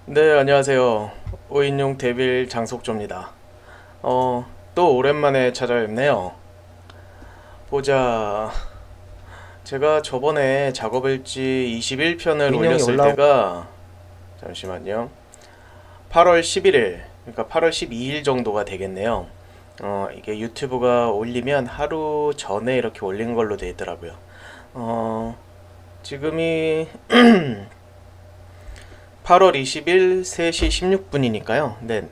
네, 안녕하세요. 5인용 데빌 장속조입니다. 또 오랜만에 찾아뵙네요. 보자. 제가 저번에 작업일지 21편을 인형이 올렸을 올라오 때가, 잠시만요. 8월 11일, 그러니까 8월 12일 정도가 되겠네요. 이게 유튜브가 올리면 하루 전에 이렇게 올린 걸로 되어 있더라고요. 지금이 8월 20일 3시 16분이니까요. 네,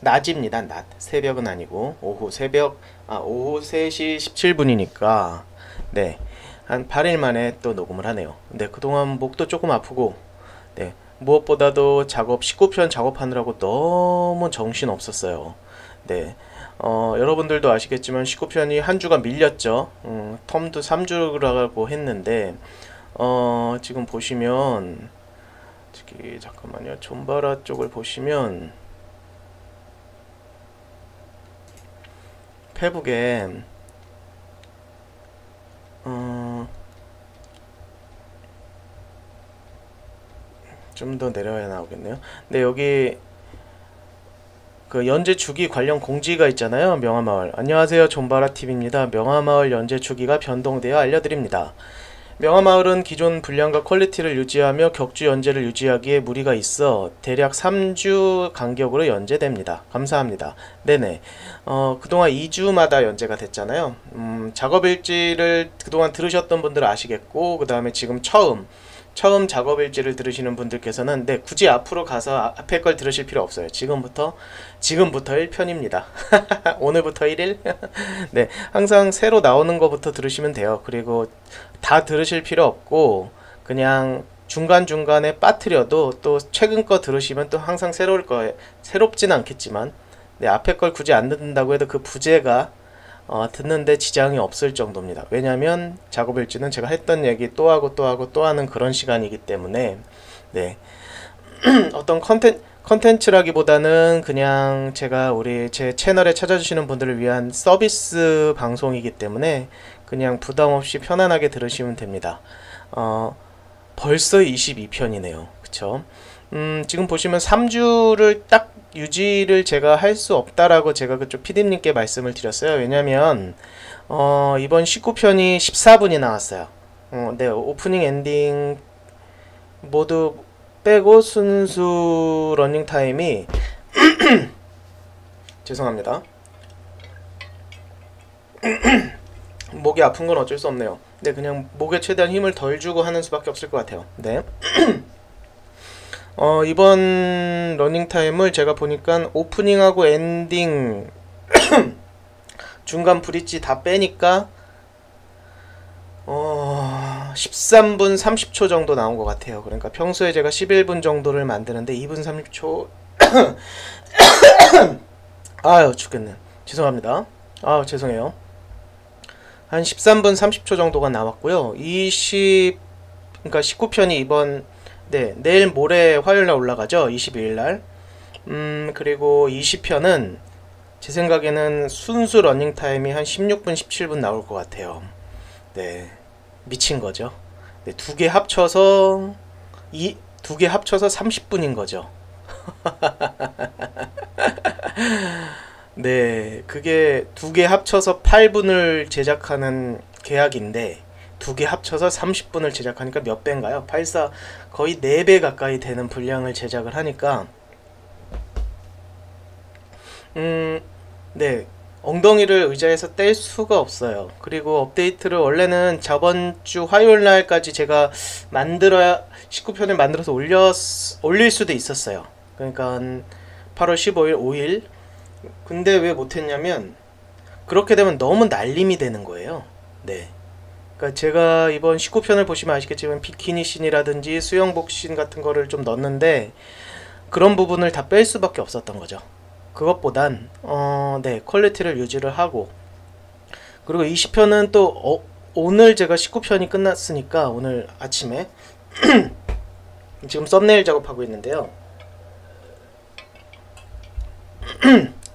낮입니다. 낮. 새벽은 아니고 오후 3시 17분이니까 네. 한 8일 만에 또 녹음을 하네요. 네, 그동안 목도 조금 아프고 네. 무엇보다도 19편 작업하느라고 너무 정신 없었어요. 네. 여러분들도 아시겠지만 19편이 한 주가 밀렸죠. 텀도 3주라고 했는데 지금 보시면 저기 잠깐만요. 존바라 쪽을 보시면 페북에 좀 더 내려야 나오겠네요. 네, 여기 그 연재 주기 관련 공지가 있잖아요. 명화마을. 안녕하세요. 존바라 TV입니다. 명화마을 연재 주기가 변동되어 알려드립니다. 명화마을은 기존 분량과 퀄리티를 유지하며 격주 연재를 유지하기에 무리가 있어 대략 3주 간격으로 연재됩니다. 감사합니다. 네네. 그동안 2주마다 연재가 됐잖아요. 작업일지를 그동안 들으셨던 분들은 아시겠고, 그 다음에 지금 처음 작업일지를 들으시는 분들께서는 네, 굳이 앞으로 가서 앞에 걸 들으실 필요 없어요. 지금부터 1편입니다. 오늘부터 1일? 네, 항상 새로 나오는 거부터 들으시면 돼요. 그리고 다 들으실 필요 없고 그냥 중간중간에 빠뜨려도 또 최근 거 들으시면 또 항상 새로울 거예요. 새롭진 않겠지만 네, 앞에 걸 굳이 안 듣는다고 해도 그 부재가 듣는데 지장이 없을 정도입니다. 왜냐하면 작업일지는 제가 했던 얘기 또 하고 또 하고 또 하는 그런 시간이기 때문에 네. 어떤 컨텐츠라기보다는 그냥 제가 제 채널에 찾아주시는 분들을 위한 서비스 방송이기 때문에 그냥 부담 없이 편안하게 들으시면 됩니다. 벌써 22편이네요. 그쵸? 지금 보시면 3주를 딱 유지를 제가 할 수 없다라고 제가 그쪽 PD님께 말씀을 드렸어요. 왜냐면 이번 19편이 14분이 나왔어요. 네, 오프닝 엔딩 모두 빼고 순수 러닝 타임이 죄송합니다. 목이 아픈 건 어쩔 수 없네요. 네, 그냥 목에 최대한 힘을 덜 주고 하는 수밖에 없을 것 같아요. 네. 이번 러닝타임을 제가 보니까 오프닝하고 엔딩 중간 브릿지 다 빼니까 13분 30초 정도 나온 것 같아요. 그러니까 평소에 제가 11분 정도를 만드는데 2분 30초 아유 죽겠네. 죄송합니다. 아유 죄송해요. 한 13분 30초 정도가 나왔고요. 그러니까 19편이 이번 네, 내일 모레 화요일날 올라가죠. 22일날. 그리고 20편은 제 생각에는 순수 러닝타임이 한 16분, 17분 나올 것 같아요. 네, 미친 거죠. 네, 두 개 합쳐서 30분인 거죠. 네, 그게 두 개 합쳐서 8분을 제작하는 계약인데 두 개 합쳐서 30분을 제작하니까 몇 배인가요? 84 거의 4배 가까이 되는 분량을 제작을 하니까 네, 엉덩이를 의자에서 뗄 수가 없어요. 그리고 업데이트를 원래는 저번 주 화요일 날까지 제가 19편을 만들어서 올릴 수도 있었어요. 그러니까 8월 15일 5일. 근데 왜 못했냐면 그렇게 되면 너무 날림이 되는 거예요. 네. 그러니까 제가 이번 19편을 보시면 아시겠지만 비키니 씬이라든지 수영복 씬 같은 거를 좀 넣었는데 그런 부분을 다 뺄 수밖에 없었던 거죠. 그것보단 네, 퀄리티를 유지를 하고 그리고 20편은 또 오늘 제가 19편이 끝났으니까 오늘 아침에 지금 썸네일 작업하고 있는데요.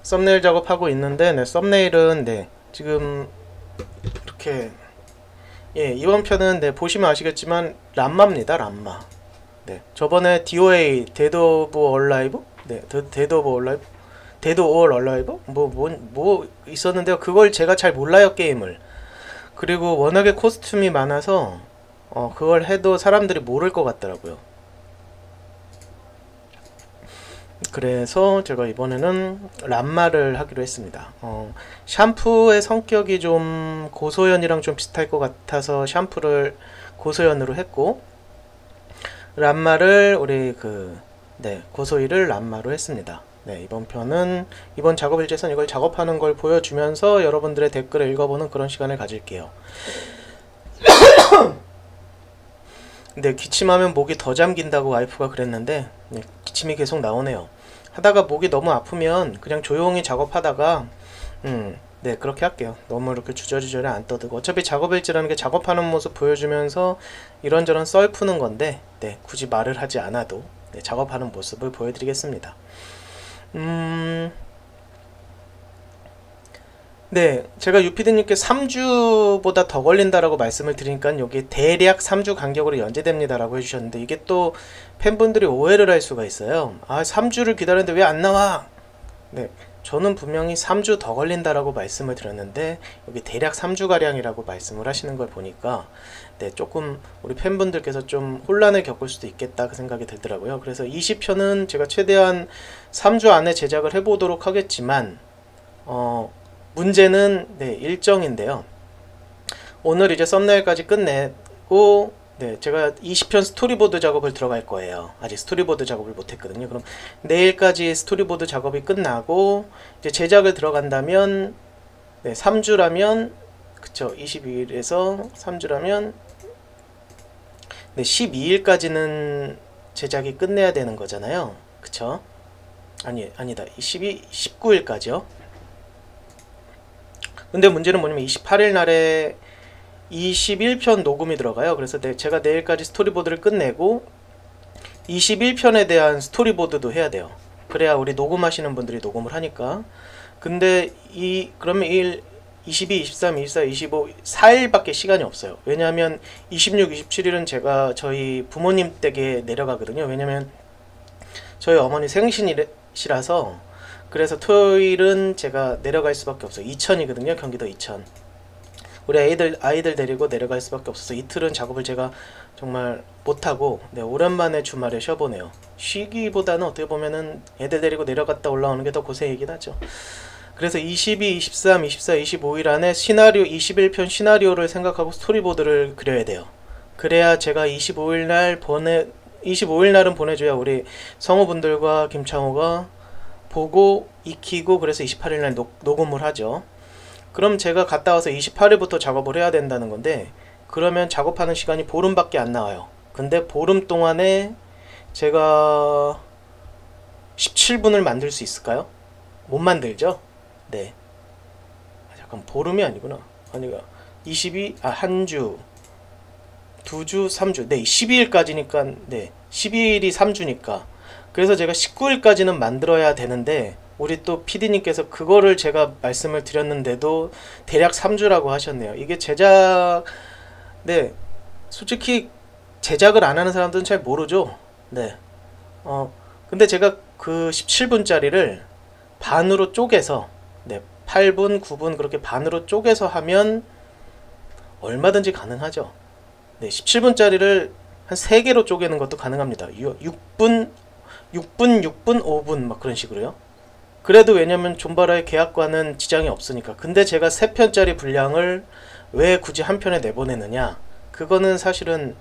썸네일 작업하고 있는데 네, 썸네일은 네, 지금 이렇게 예, 이번 편은 네, 보시면 아시겠지만 람마입니다. 람마. 네, 저번에 DOA 데드 오브 얼라이브, 네, 데드 오브 얼라이브, 데드 올 얼라이브 뭐 있었는데요. 그걸 제가 잘 몰라요, 게임을. 그리고 워낙에 코스튬이 많아서 그걸 해도 사람들이 모를 것 같더라고요. 그래서 제가 이번에는 람마를 하기로 했습니다. 샴푸의 성격이 좀 고소연이랑 좀 비슷할 것 같아서 샴푸를 고소연으로 했고, 람마를 우리 고소이를 람마로 했습니다. 네, 이번 편은 이번 작업 일지에선 이걸 작업하는 걸 보여주면서 여러분들의 댓글을 읽어보는 그런 시간을 가질게요. 근데 기침하면 목이 더 잠긴다고 와이프가 그랬는데 네, 기침이 계속 나오네요. 하다가 목이 너무 아프면 그냥 조용히 작업하다가 네, 그렇게 할게요. 너무 이렇게 주저리저리 안 떠들고. 어차피 작업일지라는 게 작업하는 모습 보여주면서 이런저런 썰 푸는 건데 네, 굳이 말을 하지 않아도 네, 작업하는 모습을 보여드리겠습니다. 네, 제가 유피디님께 3주보다 더 걸린다라고 말씀을 드리니까 여기 대략 3주 간격으로 연재됩니다라고 해주셨는데, 이게 또 팬분들이 오해를 할 수가 있어요. 아, 3주를 기다렸는데 왜 안 나와? 네, 저는 분명히 3주 더 걸린다라고 말씀을 드렸는데 여기 대략 3주가량이라고 말씀을 하시는 걸 보니까 네, 조금 우리 팬분들께서 좀 혼란을 겪을 수도 있겠다 그 생각이 들더라고요. 그래서 20편은 제가 최대한 3주 안에 제작을 해보도록 하겠지만 문제는 네, 일정인데요. 오늘 이제 썸네일까지 끝내고 네, 제가 20편 스토리보드 작업을 들어갈 거예요. 아직 스토리보드 작업을 못했거든요. 그럼 내일까지 스토리보드 작업이 끝나고 이제 제작을 들어간다면 네, 3주라면 그쵸, 22일에서 3주라면 네, 12일까지는 제작이 끝내야 되는 거잖아요. 그쵸? 아니다. 19일까지요. 근데 문제는 뭐냐면 28일 날에 21편 녹음이 들어가요. 그래서 제가 내일까지 스토리보드를 끝내고 21편에 대한 스토리보드도 해야 돼요. 그래야 우리 녹음하시는 분들이 녹음을 하니까. 근데 그러면 22, 23, 24, 25 4일밖에 시간이 없어요. 왜냐하면 26, 27일은 제가 저희 부모님 댁에 내려가거든요. 왜냐면 저희 어머니 생신이라서. 그래서 토요일은 제가 내려갈 수밖에 없어요. 이천이거든요. 경기도 이천. 우리 아이들 데리고 내려갈 수밖에 없어서 이틀은 작업을 제가 정말 못하고 네, 오랜만에 주말에 쉬어보네요. 쉬기보다는 어떻게 보면은 애들 데리고 내려갔다 올라오는 게 더 고생이긴 하죠. 그래서 22, 23, 24, 25일 안에 시나리오 21편 시나리오를 생각하고 스토리보드를 그려야 돼요. 그래야 제가 25일 날은 보내줘야 우리 성우분들과 김창호가 보고 익히고 그래서 28일 날 녹음을 하죠. 그럼 제가 갔다 와서 28일부터 작업을 해야 된다는 건데, 그러면 작업하는 시간이 보름밖에 안 나와요. 근데 보름 동안에 제가 17분을 만들 수 있을까요? 못 만들죠? 네. 잠깐, 보름이 아니구나. 아니가 한 주, 2주, 3주. 네, 12일까지니까 네, 12일이 3주니까. 그래서 제가 19일까지는 만들어야 되는데 우리 또 PD님께서 그거를 제가 말씀을 드렸는데도 대략 3주라고 하셨네요. 이게 네, 솔직히 제작을 안 하는 사람들은 잘 모르죠. 네. 근데 제가 그 17분짜리를 반으로 쪼개서 네, 8분, 9분 그렇게 반으로 쪼개서 하면 얼마든지 가능하죠. 네, 17분짜리를 한 3개로 쪼개는 것도 가능합니다. 6분, 5분 막 그런 식으로요. 그래도 왜냐면 존바라의 계약과는 지장이 없으니까. 근데 제가 3편짜리 분량을 왜 굳이 한 편에 내보내느냐, 그거는 사실은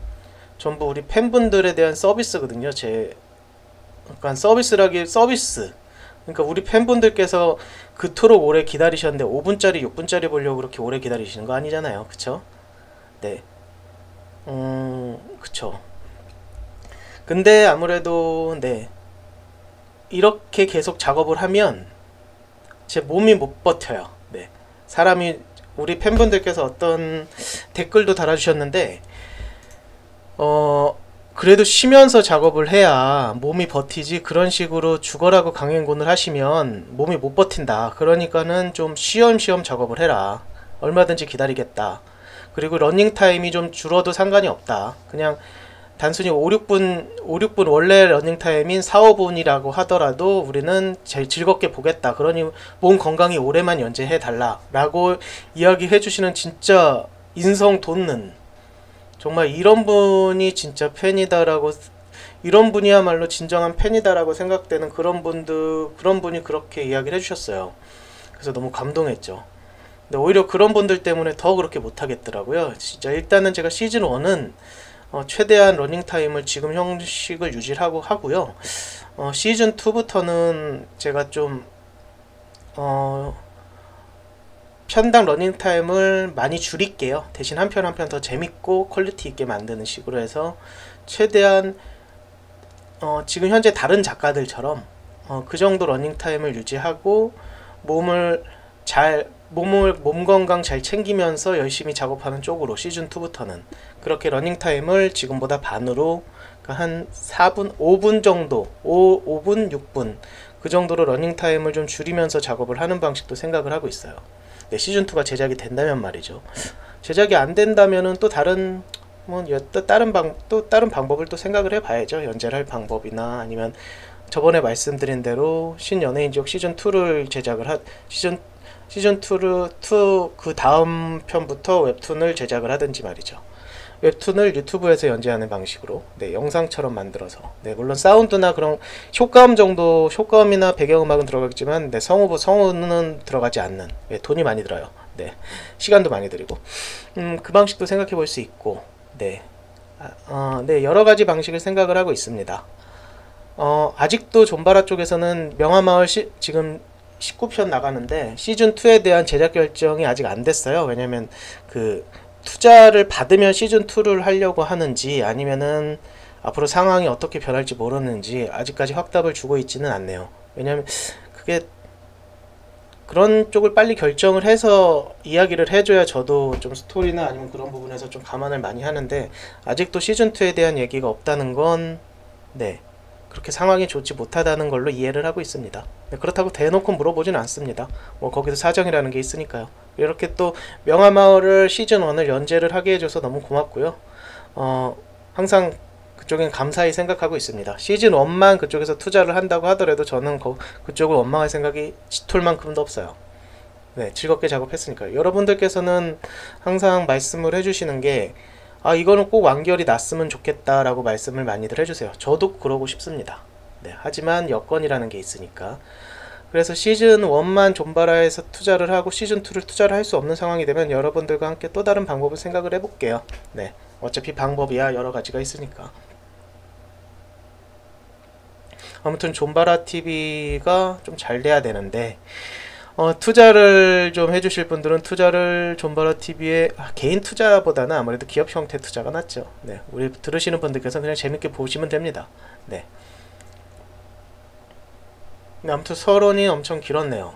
전부 우리 팬분들에 대한 서비스거든요. 그러니까 서비스. 그러니까 우리 팬분들께서 그토록 오래 기다리셨는데 5분짜리 6분짜리 보려고 그렇게 오래 기다리시는 거 아니잖아요. 그쵸? 네. 그쵸. 근데 아무래도 네, 이렇게 계속 작업을 하면 제 몸이 못 버텨요. 네. 사람이, 우리 팬분들께서 어떤 댓글도 달아주셨는데 그래도 쉬면서 작업을 해야 몸이 버티지, 그런 식으로 죽어라고 강행군을 하시면 몸이 못 버틴다. 그러니까는 좀 쉬엄쉬엄 작업을 해라. 얼마든지 기다리겠다. 그리고 러닝타임이 좀 줄어도 상관이 없다. 그냥 단순히 5-6분 원래 러닝타임인 4-5분이라고 하더라도 우리는 제일 즐겁게 보겠다. 그러니 몸 건강히 오래만 연재해달라 라고 이야기해 주시는 진짜 인성 돋는, 정말 이런 분이 진짜 팬이다라고, 이런 분이야말로 진정한 팬이다라고 생각되는 그런 분이 그렇게 이야기를 해주셨어요. 그래서 너무 감동했죠. 근데 오히려 그런 분들 때문에 더 그렇게 못하겠더라고요. 진짜 일단은 제가 시즌 1은 최대한 러닝타임을 지금 형식을 유지하고 하고요. 시즌 2부터는 제가 좀 편당 러닝타임을 많이 줄일게요. 대신 한 편 한 편 더 재밌고 퀄리티 있게 만드는 식으로 해서 최대한 지금 현재 다른 작가들처럼 그 정도 러닝타임을 유지하고 몸 건강 잘 챙기면서 열심히 작업하는 쪽으로 시즌 2부터는 그렇게 러닝타임을 지금보다 반으로, 그러니까 한 4분, 5분 정도, 5분, 6분 그 정도로 러닝타임을 좀 줄이면서 작업을 하는 방식도 생각을 하고 있어요. 네, 시즌 2가 제작이 된다면 말이죠. 제작이 안 된다면은 또 다른 다른 방법을 또 생각을 해봐야죠. 연재를 할 방법이나 아니면 저번에 말씀드린 대로 신연예인지옥 시즌 2를 시즌 2 그 다음 편부터 웹툰을 제작을 하든지 말이죠. 웹툰을 유튜브에서 연재하는 방식으로, 네, 영상처럼 만들어서, 네, 물론 사운드나 그런 효과음이나 배경음악은 들어가겠지만, 네, 성우는 들어가지 않는, 네, 돈이 많이 들어요. 네, 시간도 많이 들이고, 그 방식도 생각해 볼 수 있고, 네, 네, 여러 가지 방식을 생각을 하고 있습니다. 아직도 존바라 쪽에서는 명화마을 지금 19편 나가는데 시즌 2에 대한 제작 결정이 아직 안 됐어요. 왜냐면 그 투자를 받으면 시즌 2를 하려고 하는지 아니면은 앞으로 상황이 어떻게 변할지 모르는지 아직까지 확답을 주고 있지는 않네요. 왜냐면 그게 그런 쪽을 빨리 결정을 해서 이야기를 해줘야 저도 좀 스토리나 아니면 그런 부분에서 좀 감안을 많이 하는데, 아직도 시즌 2에 대한 얘기가 없다는 건, 네, 그렇게 상황이 좋지 못하다는 걸로 이해를 하고 있습니다. 네, 그렇다고 대놓고 물어보진 않습니다. 뭐 거기서 사정이라는 게 있으니까요. 이렇게 또 명화마을을 시즌 1을 연재를 하게 해줘서 너무 고맙고요. 항상 그쪽엔 감사히 생각하고 있습니다. 시즌 1만 그쪽에서 투자를 한다고 하더라도 저는 그쪽을 원망할 생각이 짙을만큼도 없어요. 네, 즐겁게 작업했으니까요. 여러분들께서는 항상 말씀을 해주시는 게, 이거는 꼭 완결이 났으면 좋겠다라고 말씀을 많이들 해주세요. 저도 그러고 싶습니다. 네, 하지만 여건이라는 게 있으니까. 그래서 시즌 1만 존바라에서 투자를 하고 시즌 2를 투자를 할 수 없는 상황이 되면 여러분들과 함께 또 다른 방법을 생각을 해볼게요. 네, 어차피 방법이야 여러 가지가 있으니까. 아무튼 존바라 TV가 좀 잘 돼야 되는데, 투자를 좀 해주실 분들은 투자를 존바라 TV에 개인 투자보다는 아무래도 기업 형태 투자가 낫죠. 네, 우리 들으시는 분들께서 그냥 재밌게 보시면 됩니다. 네. 아무튼 서론이 엄청 길었네요.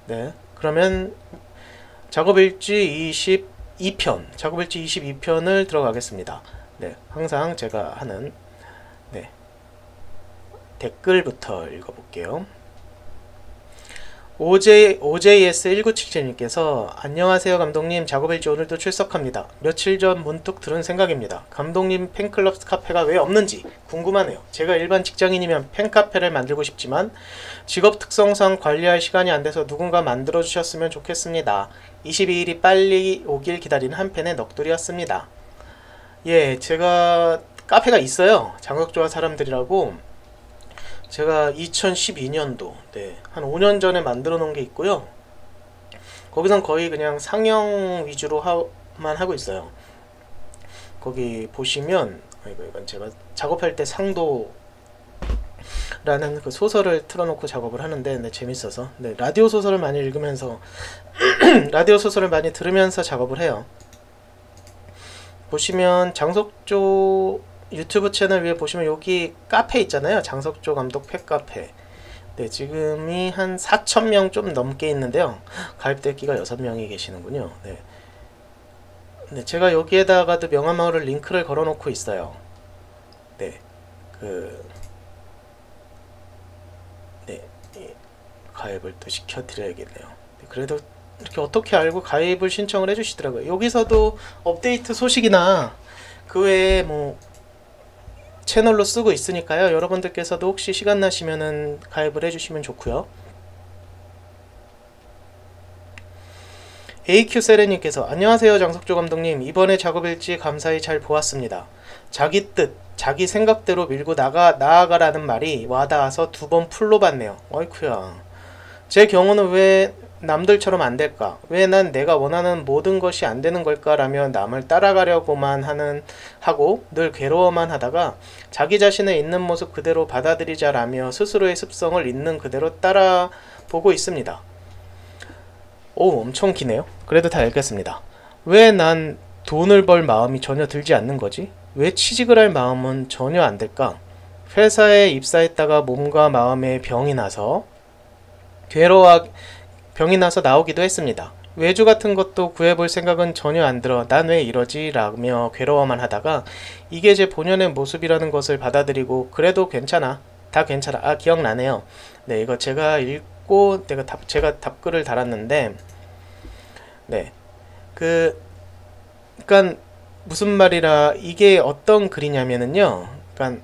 네, 그러면 작업일지 22편을 들어가겠습니다. 네, 항상 제가 하는, 네, 댓글부터 읽어볼게요. OJS1977님께서 안녕하세요 감독님, 작업일지 오늘도 출석합니다. 며칠 전 문득 들은 생각입니다. 감독님 팬클럽 카페가 왜 없는지 궁금하네요. 제가 일반 직장인이면 팬카페를 만들고 싶지만 직업 특성상 관리할 시간이 안 돼서 누군가 만들어 주셨으면 좋겠습니다. 22일이 빨리 오길 기다리는 한편의 넋두리였습니다. 예, 제가 카페가 있어요. 장석조화 사람들이라고. 제가 2012년도, 네, 한 5년 전에 만들어 놓은 게 있고요. 거기선 거의 그냥 상영 위주로만 하고 있어요. 거기 보시면, 이건 제가 작업할 때 상도라는 그 소설을 틀어놓고 작업을 하는데, 네, 재밌어서, 네, 라디오 소설을 많이 읽으면서 라디오 소설을 많이 들으면서 작업을 해요. 보시면 장석조 유튜브 채널 위에 보시면 여기 카페 있잖아요. 장석조 감독 팬카페. 네, 지금이 한 4,000명 좀 넘게 있는데요. 가입대기가 6명이 계시는군요. 네. 네, 제가 여기에다가도 명화마을을 링크를 걸어 놓고 있어요. 네. 가입을 또 시켜드려야겠네요. 네, 그래도 이렇게 어떻게 알고 가입을 신청을 해주시더라고요. 여기서도 업데이트 소식이나 그 외에 뭐 채널로 쓰고 있으니까요. 여러분들께서도 혹시 시간 나시면은 가입을 해주시면 좋고요. AQ 세레님께서 안녕하세요 장석조 감독님. 이번에 작업일지 감사히 잘 보았습니다. 자기 뜻, 자기 생각대로 밀고 나아가라는 말이 와닿아서 2번 풀로 봤네요. 어이쿠야. 제 경우는 왜 남들처럼 안 될까? 왜 난 내가 원하는 모든 것이 안 되는 걸까? 라며 남을 따라가려고만 하고 늘 괴로워만 하다가 자기 자신의 있는 모습 그대로 받아들이자라며 스스로의 습성을 있는 그대로 따라보고 있습니다. 오, 엄청 기네요. 그래도 다 읽겠습니다. 왜 난 돈을 벌 마음이 전혀 들지 않는 거지? 왜 취직을 할 마음은 전혀 안 들까? 회사에 입사했다가 몸과 마음에 병이 나서 나오기도 했습니다. 외주 같은 것도 구해볼 생각은 전혀 안 들어. 난 왜 이러지? 라며 괴로워만 하다가 이게 제 본연의 모습이라는 것을 받아들이고 그래도 괜찮아. 다 괜찮아. 아, 기억나네요. 네, 이거 제가 읽고 제가 답글을 달았는데 네. 그러니까 무슨 말이라 이게 어떤 글이냐면은요. 그러니까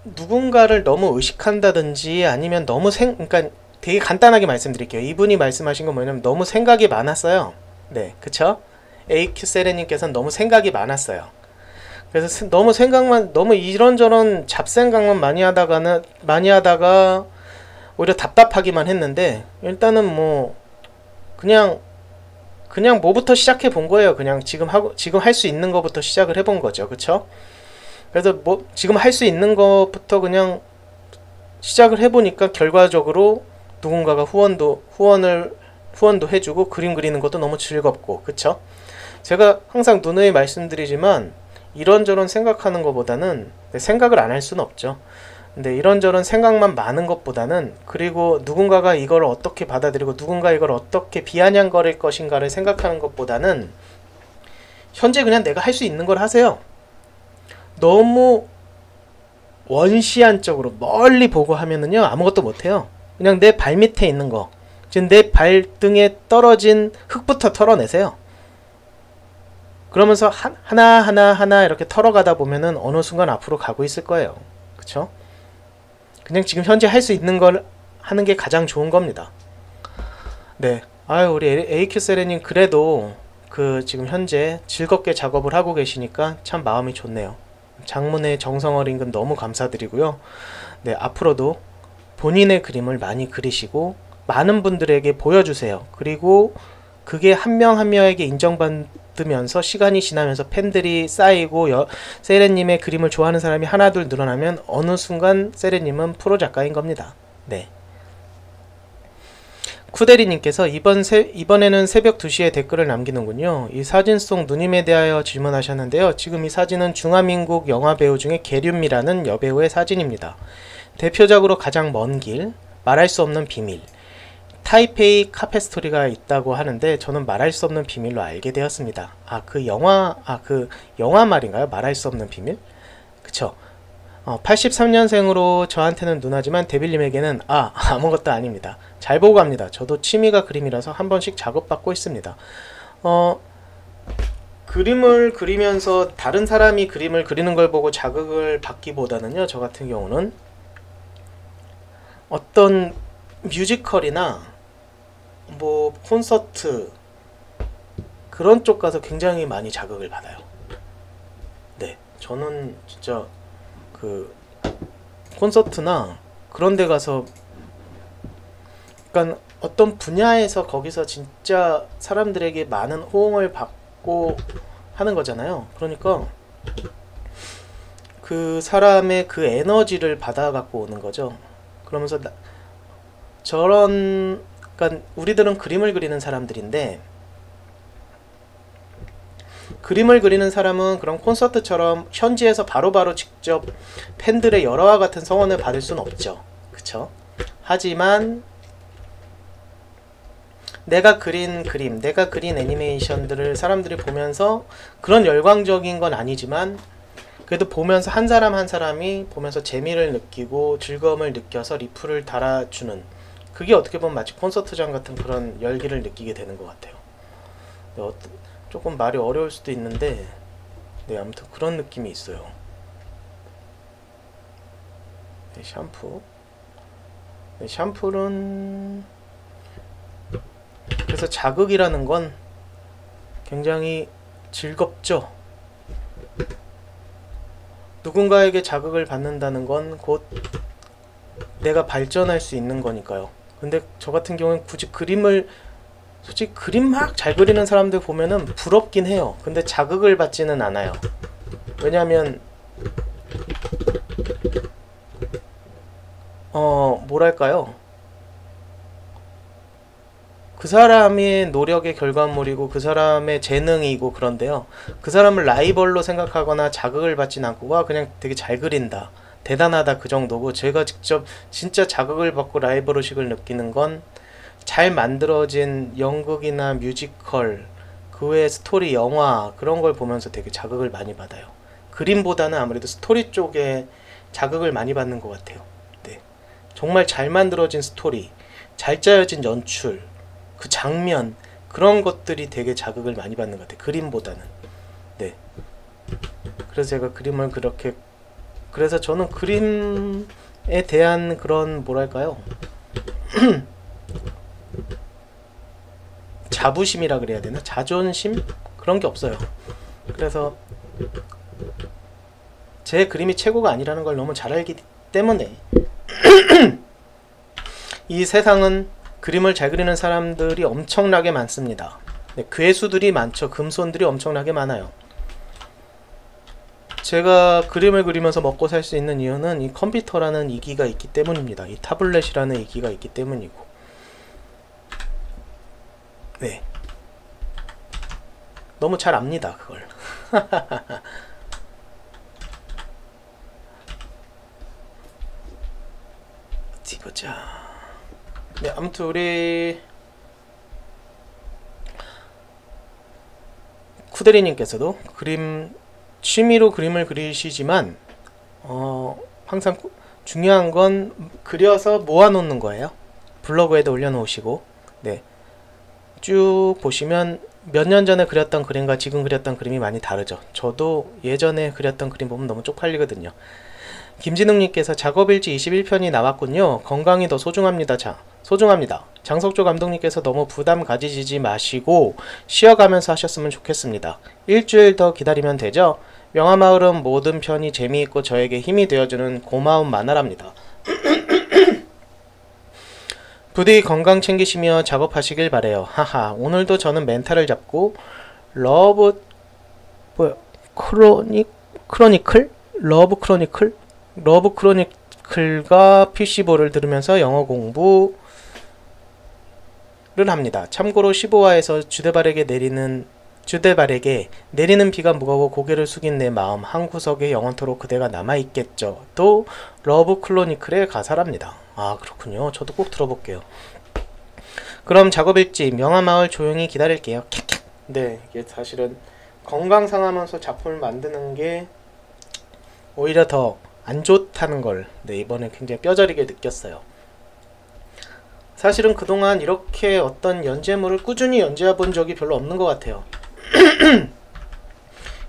누군가를 너무 의식한다든지 아니면 너무 그러니까 되게 간단하게 말씀드릴게요. 이분이 말씀하신 건 뭐냐면 너무 생각이 많았어요. 네, 그쵸? AQ 세레님께서는 너무 생각이 많았어요. 그래서 너무 이런저런 잡생각만 많이 하다가 오히려 답답하기만 했는데 일단은 뭐 그냥 뭐부터 시작해 본 거예요. 그냥 지금 할 수 있는 거부터 시작을 해본 거죠. 그쵸? 그래서 뭐 지금 할 수 있는 것부터 그냥 시작을 해보니까 결과적으로 누군가가 후원도 해주고 그림 그리는 것도 너무 즐겁고, 그쵸? 제가 항상 누누이 말씀드리지만 이런저런 생각하는 것보다는 생각을 안 할 수는 없죠. 근데 이런저런 생각만 많은 것보다는 그리고 누군가가 이걸 어떻게 받아들이고 누군가 이걸 어떻게 비아냥거릴 것인가를 생각하는 것보다는 현재 그냥 내가 할 수 있는 걸 하세요. 너무 원시한적으로 멀리 보고 하면은요 아무것도 못해요. 그냥 내 발밑에 있는 거, 지금 내 발등에 떨어진 흙부터 털어내세요. 그러면서 하나 이렇게 털어가다 보면은 어느 순간 앞으로 가고 있을 거예요. 그쵸? 그냥 지금 현재 할 수 있는 걸 하는 게 가장 좋은 겁니다. 네. 아유, 우리 AQ 세레님 그래도 지금 현재 즐겁게 작업을 하고 계시니까 참 마음이 좋네요. 장문의 정성어린 글 너무 감사드리고요. 네, 앞으로도 본인의 그림을 많이 그리시고 많은 분들에게 보여주세요. 그리고 그게 한 명 한 명에게 인정받으면서 시간이 지나면서 팬들이 쌓이고 세레님의 그림을 좋아하는 사람이 하나둘 늘어나면 어느 순간 세레님은 프로 작가인 겁니다. 네. 쿠데리님께서 이번에는 새벽 2시에 댓글을 남기는군요. 이 사진 속 누님에 대하여 질문하셨는데요. 지금 이 사진은 중화민국 영화배우 중에 계륜미라는 여배우의 사진입니다. 대표적으로 가장 먼 길, 말할 수 없는 비밀, 타이페이 카페 스토리가 있다고 하는데 저는 말할 수 없는 비밀로 알게 되었습니다. 그 영화 말인가요? 말할 수 없는 비밀? 그쵸. 83년생으로 저한테는 누나지만 데빌님에게는 아무것도 아닙니다. 잘 보고 갑니다. 저도 취미가 그림이라서 한 번씩 작업받고 있습니다. 그림을 그리면서 다른 사람이 그림을 그리는 걸 보고 자극을 받기보다는요, 저 같은 경우는 어떤 뮤지컬이나 뭐 콘서트 그런 쪽 가서 굉장히 많이 자극을 받아요. 네, 저는 진짜 콘서트나 그런 데 가서 그러니까 어떤 분야에서 거기서 진짜 사람들에게 많은 호응을 받고 하는 거잖아요. 그러니까 그 사람의 그 에너지를 받아 갖고 오는 거죠. 그러면서 그러니까 우리들은 그림을 그리는 사람들인데 그림을 그리는 사람은 그런 콘서트처럼 현지에서 바로바로 직접 팬들의 열화와 같은 성원을 받을 수는 없죠. 그쵸? 하지만 내가 그린 그림, 내가 그린 애니메이션들을 사람들이 보면서 그런 열광적인 건 아니지만 그래도 보면서 한 사람 한 사람이 보면서 재미를 느끼고 즐거움을 느껴서 리플을 달아주는 그게 어떻게 보면 마치 콘서트장 같은 그런 열기를 느끼게 되는 것 같아요. 네, 조금 말이 어려울 수도 있는데 네, 아무튼 그런 느낌이 있어요. 네, 샴푸. 네, 샴푸는 그래서 자극이라는 건 굉장히 즐겁죠. 누군가에게 자극을 받는다는 건 곧 내가 발전할 수 있는 거니까요. 근데 저 같은 경우는 굳이 솔직히 그림 막 잘 그리는 사람들 보면은 부럽긴 해요. 근데 자극을 받지는 않아요. 왜냐면 뭐랄까요, 그 사람의 노력의 결과물이고 그 사람의 재능이고 그런데요, 그 사람을 라이벌로 생각하거나 자극을 받진 않고 와 그냥 되게 잘 그린다, 대단하다, 그 정도고, 제가 직접 진짜 자극을 받고 라이벌의식을 느끼는 건 잘 만들어진 연극이나 뮤지컬, 그 외에 스토리 영화, 그런 걸 보면서 되게 자극을 많이 받아요. 그림보다는 아무래도 스토리 쪽에 자극을 많이 받는 것 같아요. 네. 정말 잘 만들어진 스토리, 잘 짜여진 연출, 그 장면, 그런 것들이 되게 자극을 많이 받는 것 같아요. 그림보다는. 네. 그래서 제가 그림을 그렇게, 그래서 저는 그림에 대한 그런 뭐랄까요, 자부심이라 그래야 되나? 자존심? 그런 게 없어요. 그래서 제 그림이 최고가 아니라는 걸 너무 잘 알기 때문에 이 세상은 그림을 잘 그리는 사람들이 엄청나게 많습니다. 네, 괴수들이 많죠. 금손들이 엄청나게 많아요. 제가 그림을 그리면서 먹고 살 수 있는 이유는 이 컴퓨터라는 이기가 있기 때문입니다. 이 타블렛이라는 이기가 있기 때문이고. 네. 너무 잘 압니다, 그걸. 어디 보자. 네, 아무튼 우리 쿠데리님께서도 취미로 그림을 그리시지만 항상 중요한 건 그려서 모아놓는 거예요. 블로그에도 올려놓으시고. 네, 쭉 보시면 몇 년 전에 그렸던 그림과 지금 그렸던 그림이 많이 다르죠. 저도 예전에 그렸던 그림 보면 너무 쪽팔리거든요. 김진웅님께서 작업일지 21편이 나왔군요. 건강이 더 소중합니다. 소중합니다. 장석조 감독님께서 너무 부담 가지지 마시고 쉬어가면서 하셨으면 좋겠습니다. 일주일 더 기다리면 되죠? 명화마을은 모든 편이 재미있고 저에게 힘이 되어주는 고마운 만화랍니다. 부디 건강 챙기시며 작업하시길 바래요. 하하. 오늘도 저는 멘탈을 잡고 러브 크로니클과 PC볼을 들으면서 영어 공부를 합니다. 참고로 15화에서 주대발에게 내리는 비가 무거워 고개를 숙인 내 마음 한구석에 영원토록 그대가 남아있겠죠. 또 러브 크로니클의 가사랍니다. 아, 그렇군요. 저도 꼭 들어볼게요. 그럼 작업일지 명화마을 조용히 기다릴게요. 네, 이게 사실은 건강 상하면서 작품을 만드는 게 오히려 더 안 좋다는 걸 네, 이번에 굉장히 뼈저리게 느꼈어요. 사실은 그동안 이렇게 어떤 연재물을 꾸준히 연재해 본 적이 별로 없는 것 같아요.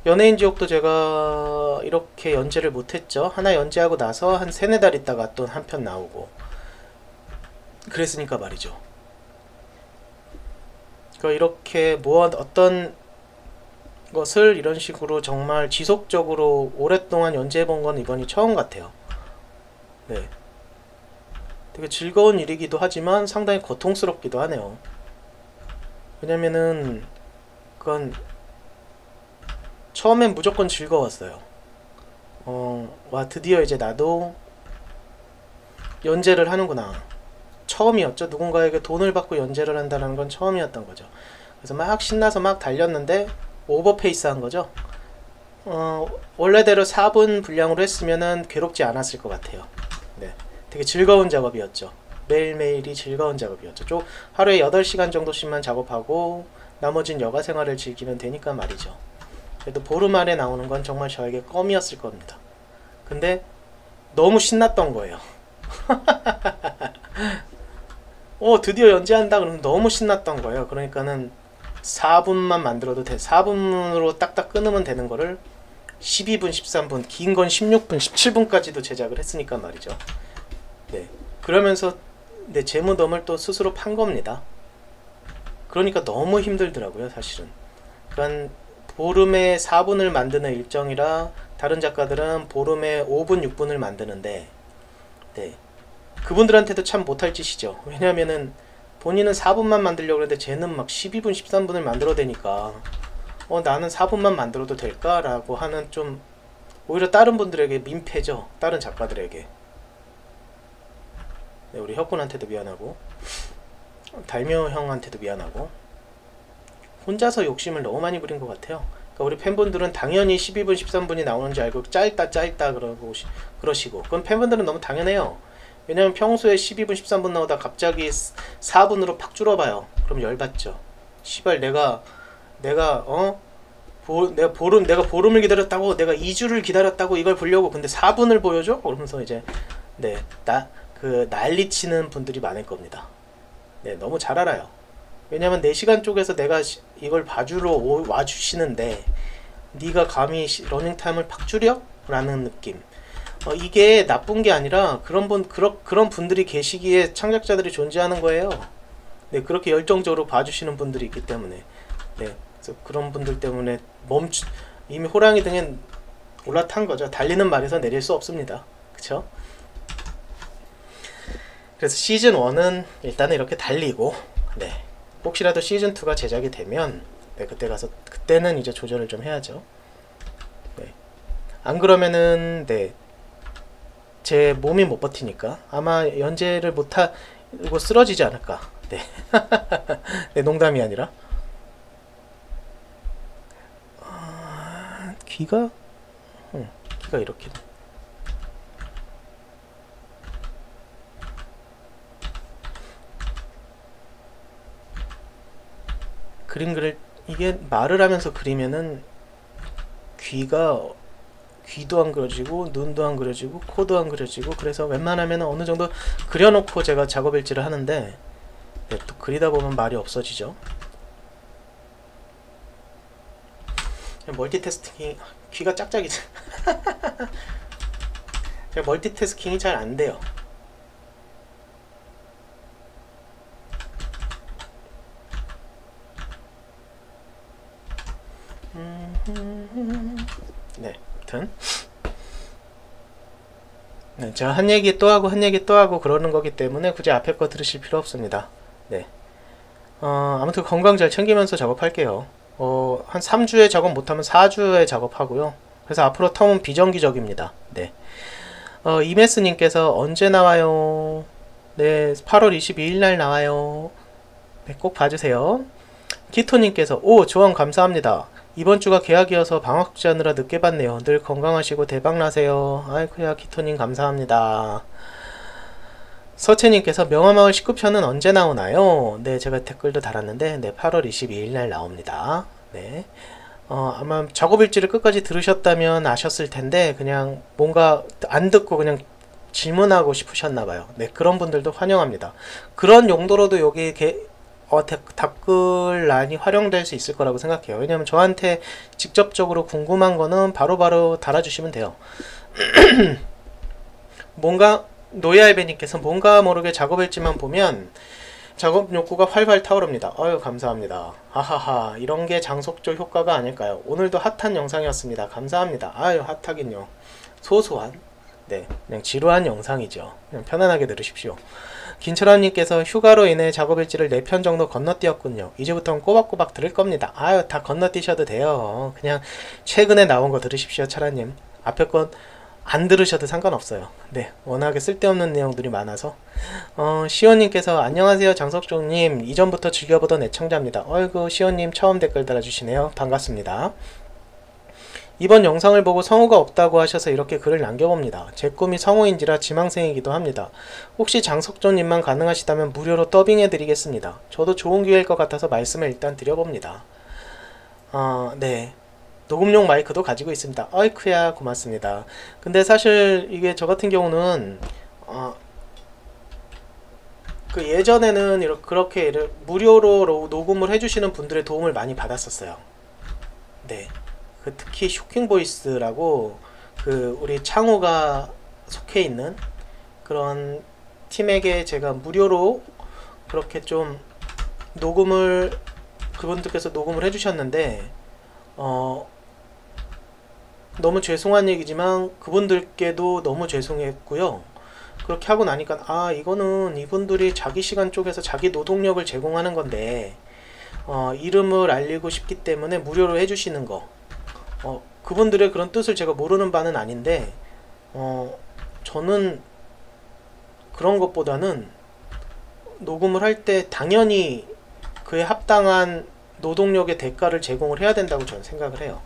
연예인지옥도 제가 이렇게 연재를 못했죠. 하나 연재하고 나서 한 3-4달 있다가 또 한 편 나오고 그랬으니까 말이죠. 그러니까 이렇게 어떤 것을 이런 식으로 정말 지속적으로 오랫동안 연재해본 건 이번이 처음 같아요. 네, 되게 즐거운 일이기도 하지만 상당히 고통스럽기도 하네요. 왜냐면은 그건 처음엔 무조건 즐거웠어요. 와, 드디어 이제 나도 연재를 하는구나. 처음이었죠. 누군가에게 돈을 받고 연재를 한다는 건 처음이었던 거죠. 그래서 막 신나서 막 달렸는데 오버페이스 한 거죠. 원래대로 4분 분량으로 했으면은 괴롭지 않았을 것 같아요. 네, 되게 즐거운 작업이었죠. 매일매일이 즐거운 작업이었죠. 하루에 8시간 정도씩만 작업하고 나머진 여가 생활을 즐기면 되니까 말이죠. 그래도 보름 안에 나오는 건 정말 저에게 껌이었을 겁니다. 근데 너무 신났던 거예요. 드디어 연재한다 그러면 너무 신났던 거예요. 그러니까는 4분만 만들어도 돼. 4분으로 딱딱 끊으면 되는 거를 12분, 13분, 긴 건 16분, 17분까지도 제작을 했으니까 말이죠. 네. 그러면서 내 재무덤을 또 스스로 판 겁니다. 그러니까 너무 힘들더라고요, 사실은. 그러니까 보름에 4분을 만드는 일정이라 다른 작가들은 보름에 5분, 6분을 만드는데, 네. 그분들한테도 참 못할 짓이죠. 왜냐면은 본인은 4분만 만들려고 했는데 쟤는 막 12분, 13분을 만들어대니까 나는 4분만 만들어도 될까라고 하는, 좀 오히려 다른 분들에게 민폐죠. 다른 작가들에게. 네, 우리 혁군한테도 미안하고 달묘 형한테도 미안하고, 혼자서 욕심을 너무 많이 부린 것 같아요. 그러니까 우리 팬분들은 당연히 12분, 13분이 나오는 줄 알고 짧다 그러시고, 그건 팬분들은 너무 당연해요. 왜냐면 평소에 12분, 13분 나오다 갑자기 4분으로 팍 줄어봐요. 그럼 열받죠. 시발 내가 보름을 기다렸다고, 내가 2주를 기다렸다고 이걸 보려고, 근데 4분을 보여줘? 그러면서 이제 난리치는 분들이 많을 겁니다. 네, 너무 잘 알아요. 왜냐면 4시간 쪽에서 내가 이걸 봐주러 와주시는데 네가 감히 러닝타임을 팍 줄여? 라는 느낌. 이게 나쁜 게 아니라 그런 분들이 계시기에 창작자들이 존재하는 거예요. 네, 그렇게 열정적으로 봐주시는 분들이 있기 때문에. 네, 그래서 그런 분들 때문에 이미 호랑이 등에 올라탄 거죠. 달리는 말에서 내릴 수 없습니다. 그쵸? 그래서 시즌 1은 일단은 이렇게 달리고, 네, 혹시라도 시즌 2가 제작이 되면, 네, 그때는 이제 조절을 좀 해야죠. 네, 안 그러면은, 네, 제 몸이 못 버티니까 아마 연재를 못하고 쓰러지지 않을까. 네. 네, 농담이 아니라. 귀가 이렇게. 이게 말을 하면서 그리면은 귀도 안 그려지고 눈도 안 그려지고 코도 안 그려지고, 그래서 웬만하면 어느 정도 그려놓고 제가 작업일지를 하는데, 네, 또 그리다 보면 말이 없어지죠. 멀티태스킹이, 귀가 짝짝이죠. 제가 멀티태스킹이 잘 안 돼요. 네, 아무튼 네, 제가 한 얘기 또 하고 그러는 거기 때문에 굳이 앞에 거 들으실 필요 없습니다. 네, 아무튼 건강 잘 챙기면서 작업할게요. 한 3주에 작업 못하면 4주에 작업하고요. 그래서 앞으로 텀은 비정기적입니다. 네. 이메스님께서 언제 나와요? 네, 8월 22일 날 나와요. 네, 꼭 봐주세요. 키토님께서 조언 감사합니다. 이번 주가 개학이어서 방학 숙제 하느라 늦게 봤네요. 늘 건강하시고 대박나세요. 아이쿠야, 키토님 감사합니다. 서채님께서 명화마을 19편은 언제 나오나요? 네, 제가 댓글도 달았는데, 네, 8월 22일 날 나옵니다. 네. 아마 작업일지를 끝까지 들으셨다면 아셨을 텐데, 그냥 뭔가 안 듣고 그냥 질문하고 싶으셨나봐요. 네, 그런 분들도 환영합니다. 그런 용도로도 여기 댓글란이 활용될 수 있을 거라고 생각해요. 왜냐면 저한테 직접적으로 궁금한 거는 바로바로 달아주시면 돼요. 노예알베님께서 뭔가 모르게 작업일지만 보면 작업 욕구가 활활 타오릅니다. 아유, 감사합니다. 하하하, 이런 게 장속조 효과가 아닐까요? 오늘도 핫한 영상이었습니다. 감사합니다. 아유, 핫하긴요. 소소한, 네, 그냥 지루한 영상이죠. 그냥 편안하게 들으십시오. 김철환님께서 휴가로 인해 작업일지를 4편 정도 건너뛰었군요. 이제부터는 꼬박꼬박 들을 겁니다. 아유, 다 건너뛰셔도 돼요. 그냥 최근에 나온 거 들으십시오, 철환님. 앞에 건 안 들으셔도 상관없어요. 네, 워낙에 쓸데없는 내용들이 많아서. 시온님께서 안녕하세요, 장석종님. 이전부터 즐겨보던 애청자입니다. 어이구, 시온님 처음 댓글 달아주시네요. 반갑습니다. 이번 영상을 보고 성우가 없다고 하셔서 이렇게 글을 남겨봅니다. 제 꿈이 성우인지라 지망생이기도 합니다. 혹시 장석조님만 가능하시다면 무료로 더빙해드리겠습니다. 저도 좋은 기회일 것 같아서 말씀을 일단 드려봅니다. 네, 녹음용 마이크도 가지고 있습니다. 아이쿠야, 고맙습니다. 근데 사실 이게 저 같은 경우는 그 예전에는 그렇게 무료로 녹음을 해주시는 분들의 도움을 많이 받았었어요. 네. 그 특히 쇼킹보이스라고 그 우리 창호가 속해 있는 그런 팀에게 제가 무료로 그렇게 좀 녹음을 그분들께서 녹음을 해주셨는데 너무 죄송한 얘기지만 그분들께도 너무 죄송했고요. 그렇게 하고 나니까 이거는 이분들이 자기 시간 쪽에서 자기 노동력을 제공하는 건데 이름을 알리고 싶기 때문에 무료로 해주시는 거 그분들의 그런 뜻을 제가 모르는 바는 아닌데 저는 그런 것보다는 녹음을 할 때 당연히 그에 합당한 노동력의 대가를 제공을 해야 된다고 저는 생각을 해요.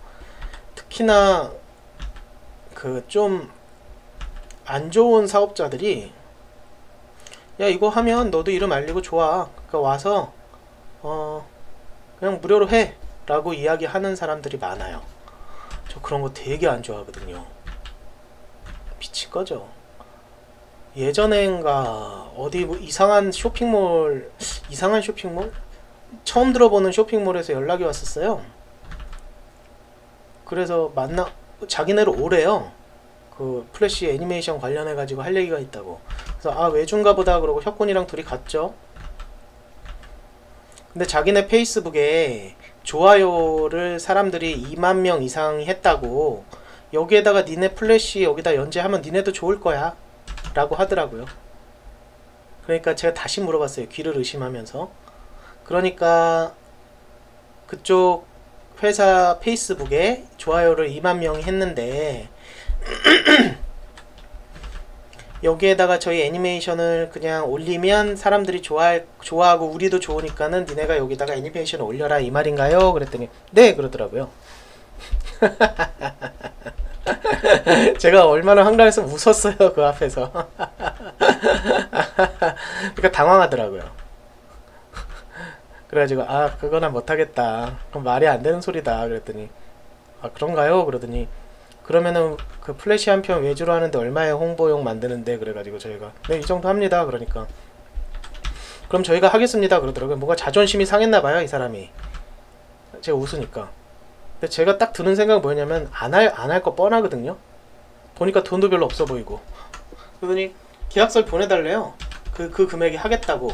특히나 그 좀 안 좋은 사업자들이 야 이거 하면 너도 이름 알리고 좋아 그러니까 와서 그냥 무료로 해 라고 이야기하는 사람들이 많아요. 저 그런 거 되게 안 좋아하거든요. 미칠 거죠. 예전엔가 어디 뭐 이상한 쇼핑몰 처음 들어보는 쇼핑몰에서 연락이 왔었어요. 그래서 자기네를 오래요. 그 플래시 애니메이션 관련해 가지고 할 얘기가 있다고. 그래서 외주인가 보다 그러고 혁군이랑 둘이 갔죠. 근데 자기네 페이스북에 좋아요를 사람들이 2만 명 이상이 했다고 여기에다가 니네 플래시 여기다 연재하면 니네도 좋을 거야 라고 하더라고요. 그러니까 제가 다시 물어봤어요. 귀를 의심하면서. 그러니까 그쪽 회사 페이스북에 좋아요를 2만 명이 했는데 여기에다가 저희 애니메이션을 그냥 올리면 사람들이 좋아하고 우리도 좋으니까는 니네가 여기다가 애니메이션을 올려라 이 말인가요? 그랬더니 네 그러더라고요. 제가 얼마나 황당해서 웃었어요 그 앞에서. 그러니까 당황하더라고요. 그래가지고 그거나 못하겠다 그럼 말이 안 되는 소리다 그랬더니 그런가요? 그러더니 그러면은 그 플래시 한 편 외주로 하는데 얼마에 홍보용 만드는데 그래가지고 저희가 네 이 정도 합니다 그러니까 그럼 저희가 하겠습니다 그러더라고요. 뭔가 자존심이 상했나봐요 이 사람이. 제가 웃으니까. 근데 제가 딱 드는 생각은 뭐냐면 안 할 거 뻔하거든요. 보니까 돈도 별로 없어 보이고. 그러더니 계약서를 보내달래요. 그 금액이 하겠다고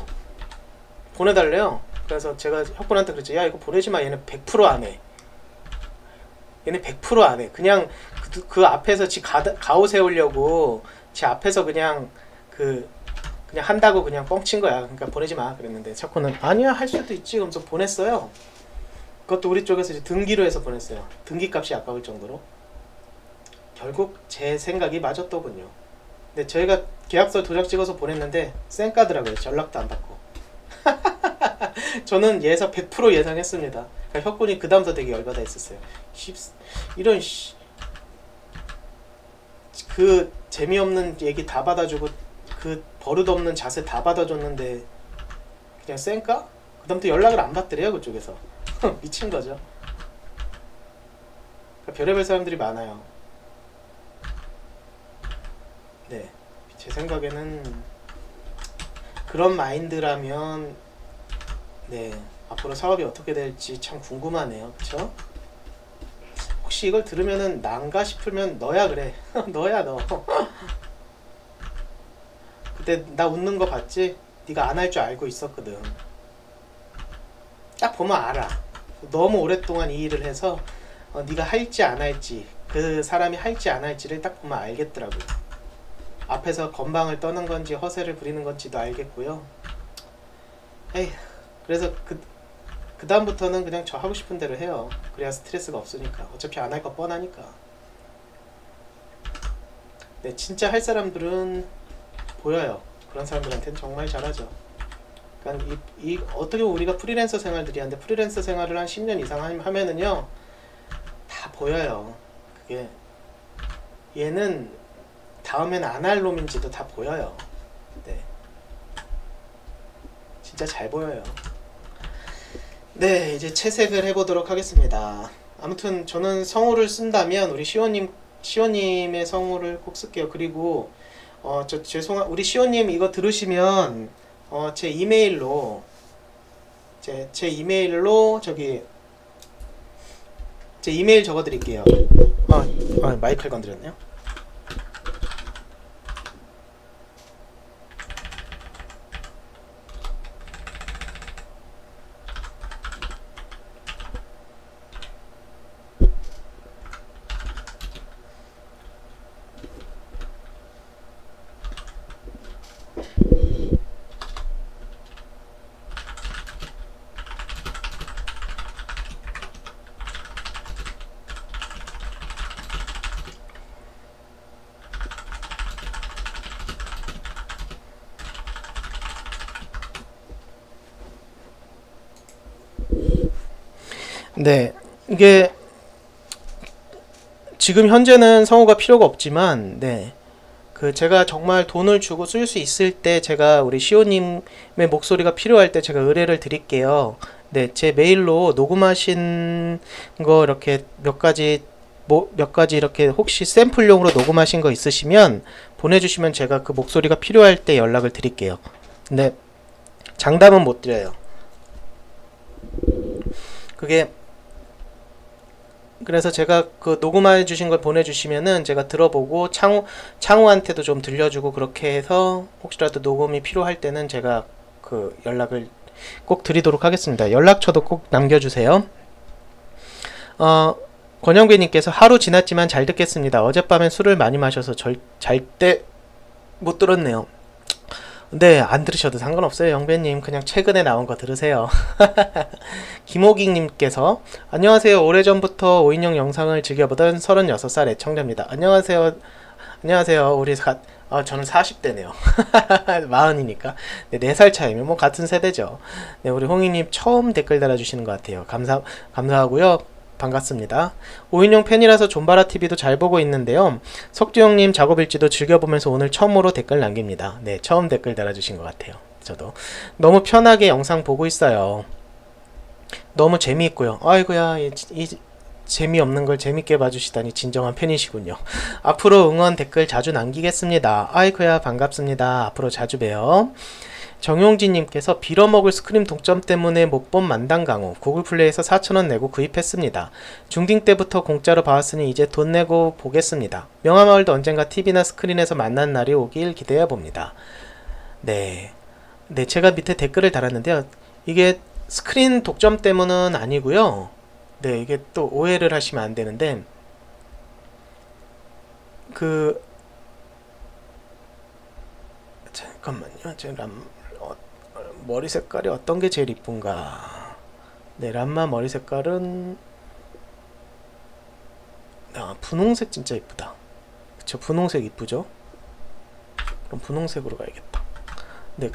보내달래요. 그래서 제가 혁군한테 그랬죠. 야 이거 보내지마. 얘는 100% 안해. 얘네 100% 안해. 그냥 그 앞에서 지 가오 세우려고 지 앞에서 그냥 한다고 그냥 뻥친 거야. 그러니까 보내지마 그랬는데 혁군은 아니야 할 수도 있지 그러면서 보냈어요. 그것도 우리 쪽에서 이제 등기로 해서 보냈어요. 등기값이 아까울 정도로. 결국 제 생각이 맞았더군요. 근데 저희가 계약서 도장 찍어서 보냈는데 쌩까더라고요. 연락도 안 받고. 저는 100% 예상했습니다. 그러니까 혁군이 그 다음부터 되게 열받아 했었어요. 이런 그 재미없는 얘기 다 받아주고 그 버릇없는 자세 다 받아줬는데 그냥 쌩까? 그 다음부터 연락을 안 받더래요 그쪽에서. 미친거죠. 그러니까 별의별 사람들이 많아요. 네, 제 생각에는 그런 마인드라면 네 앞으로 사업이 어떻게 될지 참 궁금하네요. 그쵸? 혹시 이걸 들으면은 난가 싶으면 너야 그래. 너야 너. 그때 나 웃는 거 봤지? 네가 안 할 줄 알고 있었거든. 딱 보면 알아. 너무 오랫동안 이 일을 해서 네가 할지 안 할지 그 사람이 할지 안 할지를 딱 보면 알겠더라고요. 앞에서 건방을 떠는 건지 허세를 부리는 건지도 알겠고요. 에이, 그래서 그 다음부터는 그냥 저 하고 싶은 대로 해요. 그래야 스트레스가 없으니까. 어차피 안 할 거 뻔하니까. 네, 진짜 할 사람들은 보여요. 그런 사람들한테는 정말 잘하죠. 그러니까 어떻게 우리가 프리랜서 생활들이 하는데 프리랜서 생활을 한 10년 이상 하면은요 다 보여요. 그게 얘는 다음엔 안 할 놈인지도 다 보여요. 네, 진짜 잘 보여요. 네, 이제 채색을 해보도록 하겠습니다. 아무튼 저는 성우를 쓴다면 우리 시원님의 성우를 꼭 쓸게요. 그리고 우리 시원님 이거 들으시면 제 이메일로 제 이메일로 저기 제 이메일 적어드릴게요. 마이크를 건드렸네요. 네, 이게 지금 현재는 성우가 필요가 없지만, 네, 제가 정말 돈을 주고 쓸 수 있을 때 제가 우리 시오님의 목소리가 필요할 때 제가 의뢰를 드릴게요. 네, 제 메일로 녹음하신 거 이렇게 몇 가지 이렇게 혹시 샘플용으로 녹음하신 거 있으시면 보내주시면 제가 그 목소리가 필요할 때 연락을 드릴게요. 네, 장담은 못 드려요. 그게 그래서 제가 그 녹음해 주신 걸 보내주시면은 제가 들어보고 창우한테도 좀 들려주고 그렇게 해서 혹시라도 녹음이 필요할 때는 제가 그 연락을 꼭 드리도록 하겠습니다. 연락처도 꼭 남겨주세요. 권영배님께서 하루 지났지만 잘 듣겠습니다. 어젯밤엔 술을 많이 마셔서 잘 때 못 들었네요. 네, 안 들으셔도 상관없어요. 영배님 그냥 최근에 나온 거 들으세요. 김호기님께서 안녕하세요. 오래전부터 5인용 영상을 즐겨보던 36살 애청자입니다. 안녕하세요. 안녕하세요. 저는 40대네요. 40이니까. 네, 4살 차이면 뭐 같은 세대죠. 네, 우리 홍이님 처음 댓글 달아주시는 것 같아요. 감사하고요. 반갑습니다. 5인용 팬이라서 존바라TV도 잘 보고 있는데요. 석주형님 작업일지도 즐겨보면서 오늘 처음으로 댓글 남깁니다. 네, 처음 댓글 달아주신 것 같아요. 저도 너무 편하게 영상 보고 있어요. 너무 재미있고요. 아이고야, 이 재미없는 걸 재밌게 봐주시다니 진정한 팬이시군요. 앞으로 응원 댓글 자주 남기겠습니다. 아이고야, 반갑습니다. 앞으로 자주 봬요. 정용진님께서 빌어먹을 스크림 독점 때문에 못 본 만당강호 구글플레이에서 4,000원 내고 구입했습니다. 중딩 때부터 공짜로 봐왔으니 이제 돈 내고 보겠습니다. 명화마을도 언젠가 TV나 스크린에서 만난 날이 오길 기대해봅니다. 네, 제가 밑에 댓글을 달았는데요. 이게 스크린 독점 때문은 아니고요. 네, 이게 또 오해를 하시면 안 되는데 잠깐만요. 제가 머리 색깔이 어떤 게 제일 이쁜가? 네, 람마 머리 색깔은 분홍색 진짜 이쁘다. 그쵸, 분홍색 이쁘죠? 그럼 분홍색으로 가야겠다. 네,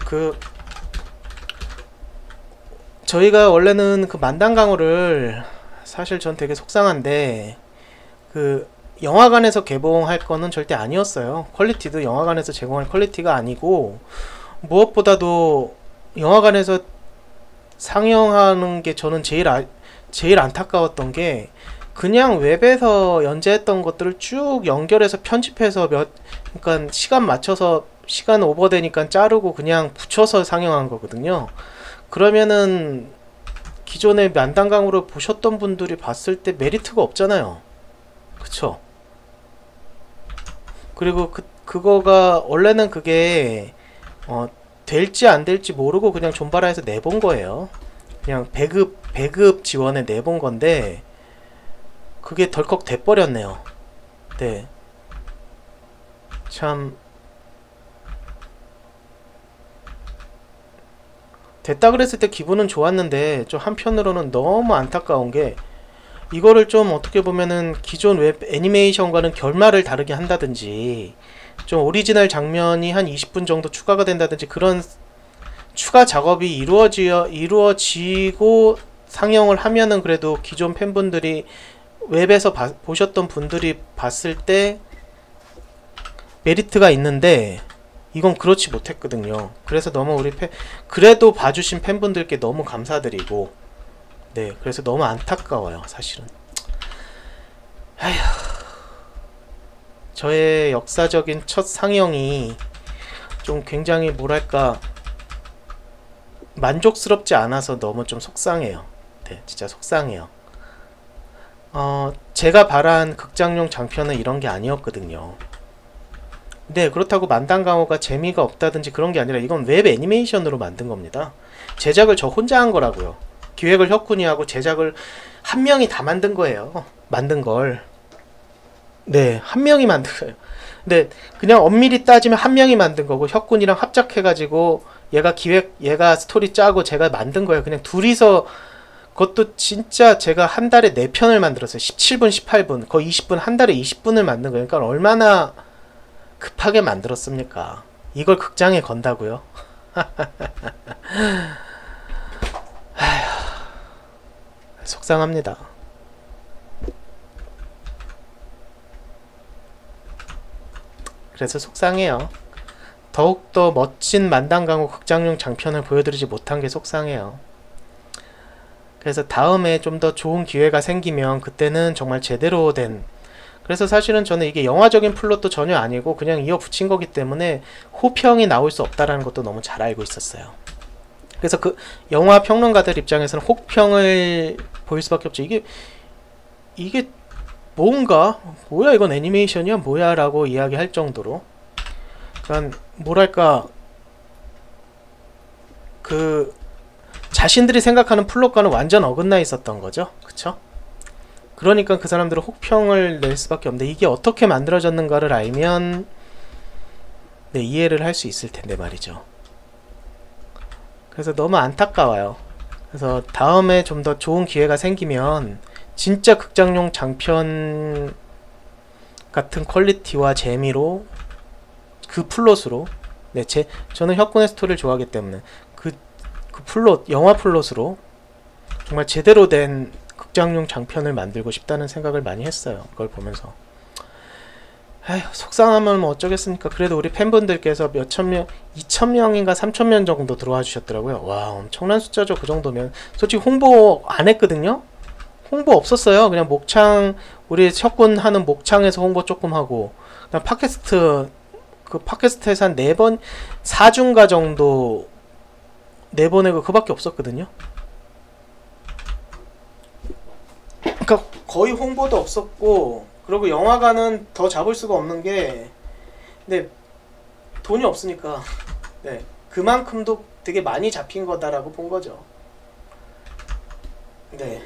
저희가 원래는 그 만당강호를 사실 전 되게 속상한데 영화관에서 개봉할 거는 절대 아니었어요. 퀄리티도 영화관에서 제공할 퀄리티가 아니고 무엇보다도 영화관에서 상영하는 게 저는 제일 안타까웠던 게 그냥 웹에서 연재했던 것들을 쭉 연결해서 편집해서 그러니까 시간 맞춰서 시간 오버되니까 자르고 그냥 붙여서 상영한 거거든요. 그러면은 기존의 만당강으로 보셨던 분들이 봤을 때 메리트가 없잖아요. 그쵸? 그리고 그거가 원래는 그게 될지 안 될지 모르고 그냥 존바라에서 내본 거예요. 그냥 배급 지원에 내본 건데 그게 덜컥 돼버렸네요. 네, 참 됐다 그랬을 때 기분은 좋았는데 좀 한편으로는 너무 안타까운 게 이거를 좀 어떻게 보면은 기존 웹 애니메이션과는 결말을 다르게 한다든지 좀 오리지널 장면이 한 20분 정도 추가가 된다든지 그런 추가 작업이 이루어지고 상영을 하면은 그래도 기존 팬분들이 웹에서 보셨던 분들이 봤을 때 메리트가 있는데 이건 그렇지 못했거든요. 그래서 너무 그래도 봐주신 팬분들께 너무 감사드리고 네, 그래서 너무 안타까워요 사실은. 아휴, 저의 역사적인 첫 상영이 좀 굉장히 뭐랄까 만족스럽지 않아서 너무 좀 속상해요. 네, 진짜 속상해요. 제가 바란 극장용 장편은 이런 게 아니었거든요. 네, 그렇다고 만단강호가 재미가 없다든지 그런 게 아니라 이건 웹 애니메이션으로 만든 겁니다. 제작을 저 혼자 한 거라고요. 기획을 혁군이 하고 제작을 한 명이 다 만든 거예요. 만든 걸. 네, 한 명이 만든 거예요. 근데 그냥 엄밀히 따지면 한 명이 만든 거고 혁군이랑 합작해가지고 얘가 기획, 얘가 스토리 짜고 제가 만든 거예요. 그냥 둘이서. 그것도 진짜 제가 한 달에 4편을 만들었어요. 17분, 18분, 거의 20분, 한 달에 20분을 만든 거예요. 그러니까 얼마나 급하게 만들었습니까? 이걸 극장에 건다고요? 속상합니다. 그래서 속상해요. 더욱더 멋진 만단강호 극장용 장편을 보여드리지 못한 게 속상해요. 그래서 다음에 좀 더 좋은 기회가 생기면 그때는 정말 제대로 된, 그래서 사실은 저는 이게 영화적인 플롯도 전혀 아니고 그냥 이어붙인 거기 때문에 호평이 나올 수 없다라는 것도 너무 잘 알고 있었어요. 그래서 그 영화 평론가들 입장에서는 혹평을 보일 수밖에 없죠. 이게 뭔가 뭐야 이건 애니메이션이야 뭐야 라고 이야기할 정도로, 그러니까 뭐랄까 그 자신들이 생각하는 플롯과는 완전 어긋나 있었던 거죠. 그쵸? 그러니까 그 사람들은 혹평을 낼 수밖에 없는데 이게 어떻게 만들어졌는가를 알면 네, 이해를 할 수 있을 텐데 말이죠. 그래서 너무 안타까워요. 그래서 다음에 좀 더 좋은 기회가 생기면 진짜 극장용 장편 같은 퀄리티와 재미로 그 플롯으로, 네, 저는 혁군의 스토리를 좋아하기 때문에 그 플롯, 영화 플롯으로 정말 제대로 된 극장용 장편을 만들고 싶다는 생각을 많이 했어요. 그걸 보면서. 에휴, 속상하면 뭐 어쩌겠습니까. 그래도 우리 팬분들께서 몇천 명, 2,000명인가 3,000명 정도 들어와 주셨더라고요. 와, 엄청난 숫자죠. 그 정도면. 솔직히 홍보 안 했거든요. 홍보 없었어요. 그냥 목창, 우리 혁군 하는 목창에서 홍보 조금 하고, 그다음 팟캐스트, 그 팟캐스트에서 한 4번, 4중가 정도 내보내고 그밖에 없었거든요. 그러니까 거의 홍보도 없었고, 그리고 영화관은 더 잡을 수가 없는 게, 근데 돈이 없으니까, 네, 그만큼도 되게 많이 잡힌 거다라고 본 거죠. 네,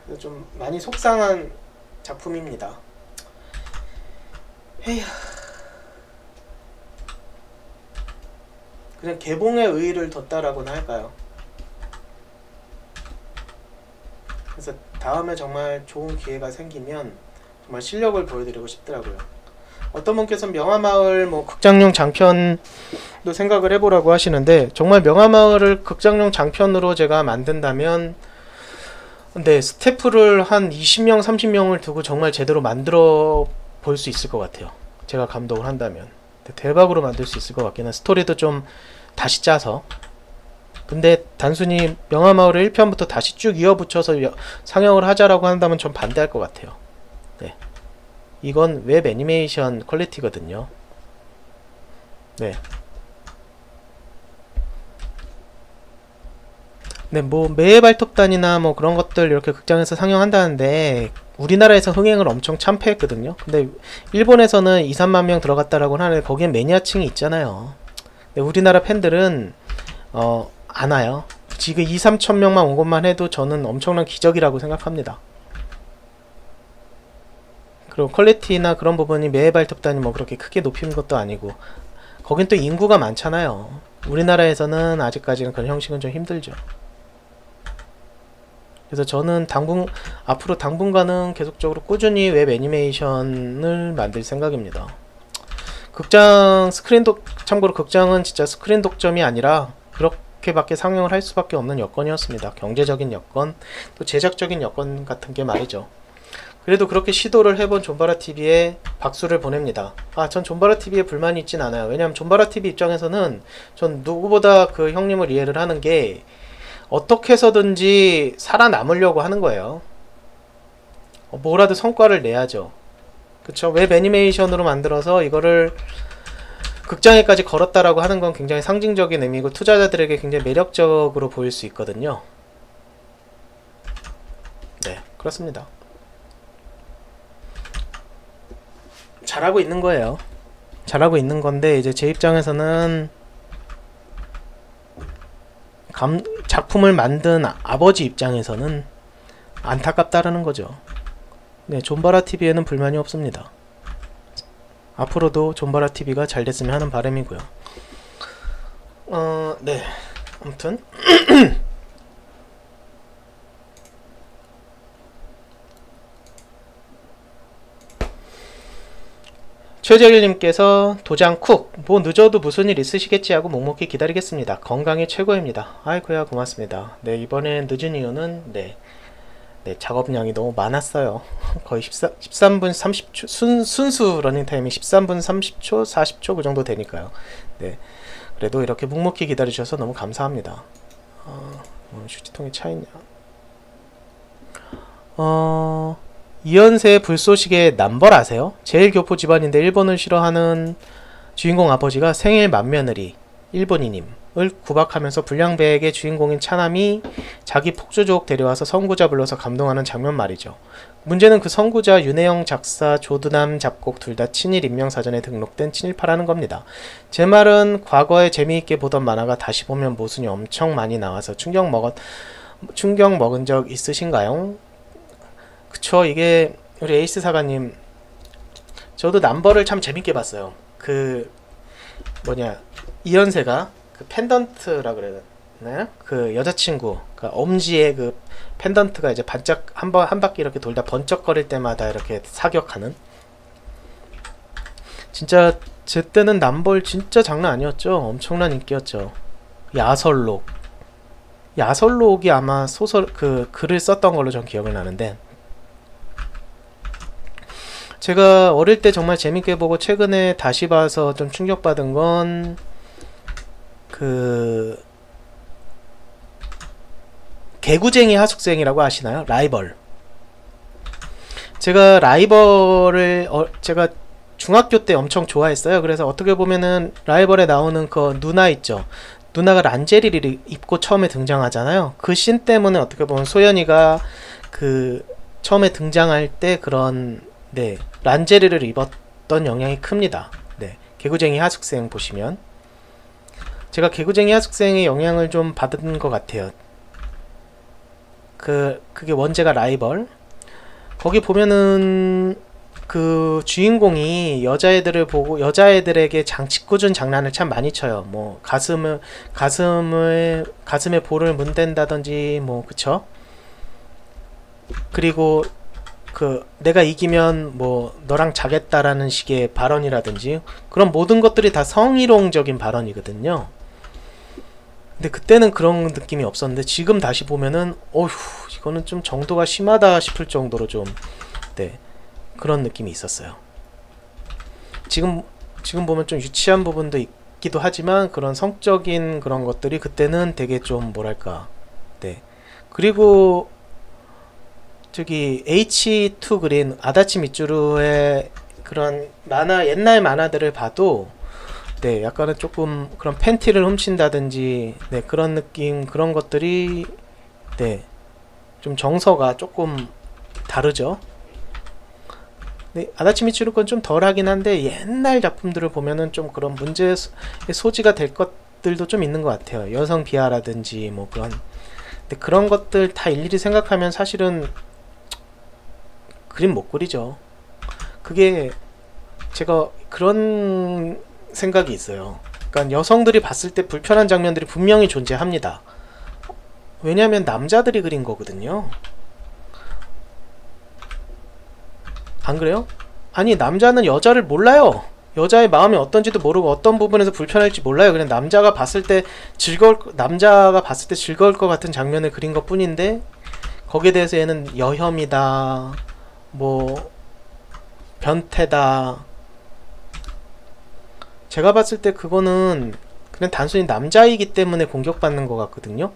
그래서 좀 많이 속상한 작품입니다. 에휴, 그냥 개봉에 의의를 뒀다라고나 할까요? 그래서 다음에 정말 좋은 기회가 생기면 정말 실력을 보여드리고 싶더라고요. 어떤 분께서는 명화마을 뭐 극장용 장편도 생각을 해보라고 하시는데, 정말 명화마을을 극장용 장편으로 제가 만든다면, 근데 스태프를 한 20명, 30명을 두고 정말 제대로 만들어 볼 수 있을 것 같아요. 제가 감독을 한다면 대박으로 만들 수 있을 것 같긴 해. 스토리도 좀 다시 짜서. 근데 단순히 명화마을을 1편부터 다시 쭉 이어붙여서 상영을 하자라고 한다면 전 반대할 것 같아요. 네, 이건 웹 애니메이션 퀄리티거든요. 네. 네, 뭐 매해 발톱단이나 뭐 그런 것들 이렇게 극장에서 상영한다는데 우리나라에서 흥행을 엄청 참패했거든요. 근데 일본에서는 2, 3만 명 들어갔다라고 하는데 거기엔 매니아층이 있잖아요. 근데 우리나라 팬들은 안 와요. 지금 2, 3천 명만 온 것만 해도 저는 엄청난 기적이라고 생각합니다. 그리고 퀄리티나 그런 부분이 매해 발톱단이 뭐 그렇게 크게 높인 것도 아니고, 거긴 또 인구가 많잖아요. 우리나라에서는 아직까지는 그런 형식은 좀 힘들죠. 그래서 저는 앞으로 당분간은 계속적으로 꾸준히 웹 애니메이션을 만들 생각입니다. 참고로 극장은 진짜 스크린 독점이 아니라 그렇게밖에 상영을 할 수밖에 없는 여건이었습니다. 경제적인 여건, 또 제작적인 여건 같은 게 말이죠. 그래도 그렇게 시도를 해본 존바라TV에 박수를 보냅니다. 전 존바라TV에 불만이 있진 않아요. 왜냐면 존바라TV 입장에서는 전 누구보다 그 형님을 이해를 하는 게, 어떻게 해서든지 살아남으려고 하는 거예요. 뭐라도 성과를 내야죠. 그쵸? 웹 애니메이션으로 만들어서 이거를 극장에까지 걸었다라고 하는 건 굉장히 상징적인 의미고 투자자들에게 굉장히 매력적으로 보일 수 있거든요. 네, 그렇습니다. 잘하고 있는 거예요. 잘하고 있는 건데 이제 제 입장에서는 작품을 만든 아버지 입장에서는 안타깝다라는 거죠. 네, 존바라TV에는 불만이 없습니다. 앞으로도 존바라TV가 잘 됐으면 하는 바람이고요. 네, 아무튼 최재일님께서 도장쿡 뭐 늦어도 무슨 일 있으시겠지 하고 묵묵히 기다리겠습니다. 건강이 최고입니다. 아이고야 고맙습니다. 네, 이번에 늦은 이유는 네, 작업량이 너무 많았어요. 거의 13분 30초 순수 러닝타임이 13분 30초 40초 그 정도 되니까요. 네, 그래도 이렇게 묵묵히 기다려주셔서 너무 감사합니다. 휴지통에 차있냐. 이연세의 불쏘시개 남벌 아세요? 제일 교포 집안인데 일본을 싫어하는 주인공 아버지가 생일 맏며느리 일본인임을 구박하면서 불량배에게 주인공인 차남이 자기 폭주족 데려와서 선구자 불러서 감동하는 장면 말이죠. 문제는 그 선구자 윤혜영 작사 조두남 작곡 둘 다 친일 인명사전에 등록된 친일파라는 겁니다. 제 말은 과거에 재미있게 보던 만화가 다시 보면 모순이 엄청 많이 나와서 충격 먹은 적 있으신가요? 그쵸, 이게 우리 에이스 사가님, 저도 남벌을 참 재밌게 봤어요. 그 뭐냐, 이연세가 그 펜던트라 그러나요? 그 여자친구, 그 엄지의 그 펜던트가 이제 반짝 한 바퀴 이렇게 돌다 번쩍거릴 때마다 이렇게 사격하는. 진짜 제 때는 남벌 진짜 장난 아니었죠. 엄청난 인기였죠. 야설록이 아마 소설 그 글을 썼던 걸로 전 기억을 나는데. 제가 어릴 때 정말 재밌게 보고 최근에 다시 봐서 좀 충격받은 건 그 개구쟁이 하숙생이라고 아시나요? 라이벌. 제가 라이벌을 제가 중학교 때 엄청 좋아했어요. 그래서 어떻게 보면은 라이벌에 나오는 그 누나 있죠. 누나가 란제리를 입고 처음에 등장하잖아요. 그 씬 때문에 어떻게 보면 소연이가 그 처음에 등장할 때 그런 네, 란제리를 입었던 영향이 큽니다. 네, 개구쟁이 하숙생 보시면 제가 개구쟁이 하숙생의 영향을 좀 받은 것 같아요. 그게 원제가 라이벌. 거기 보면은 그 주인공이 여자애들에게 짓궂은 장난을 참 많이 쳐요. 뭐 가슴에 볼을 문댄다든지 뭐 그쵸? 그리고 그 내가 이기면 뭐 너랑 자겠다라는 식의 발언이라든지 그런 모든 것들이 다 성희롱적인 발언이거든요. 근데 그때는 그런 느낌이 없었는데 지금 다시 보면은 어휴 이거는 좀 정도가 심하다 싶을 정도로 좀 네, 그런 느낌이 있었어요. 지금 보면 좀 유치한 부분도 있기도 하지만 그런 성적인 그런 것들이 그때는 되게 좀 뭐랄까 네. 그리고 저기 H2 그린 아다치 미츠루의 그런 만화 옛날 만화들을 봐도 네 약간은 조금 그런 팬티를 훔친다든지 네 그런 느낌 그런 것들이 네 좀 정서가 조금 다르죠. 네, 아다치 미츠루 건 좀 덜하긴 한데 옛날 작품들을 보면은 좀 그런 문제의 소지가 될 것들도 좀 있는 것 같아요. 여성 비하라든지 뭐 그런 근데 그런 것들 다 일일이 생각하면 사실은 그림 못 그리죠. 그게 제가 그런 생각이 있어요. 그러니까 여성들이 봤을 때 불편한 장면들이 분명히 존재합니다. 왜냐하면 남자들이 그린 거거든요. 안 그래요? 아니 남자는 여자를 몰라요. 여자의 마음이 어떤지도 모르고 어떤 부분에서 불편할지 몰라요. 그냥 남자가 봤을 때 즐거울 것 같은 장면을 그린 것 뿐인데 거기에 대해서 얘는 여혐이다 뭐 변태다 제가 봤을 때 그거는 그냥 단순히 남자이기 때문에 공격받는 것 같거든요.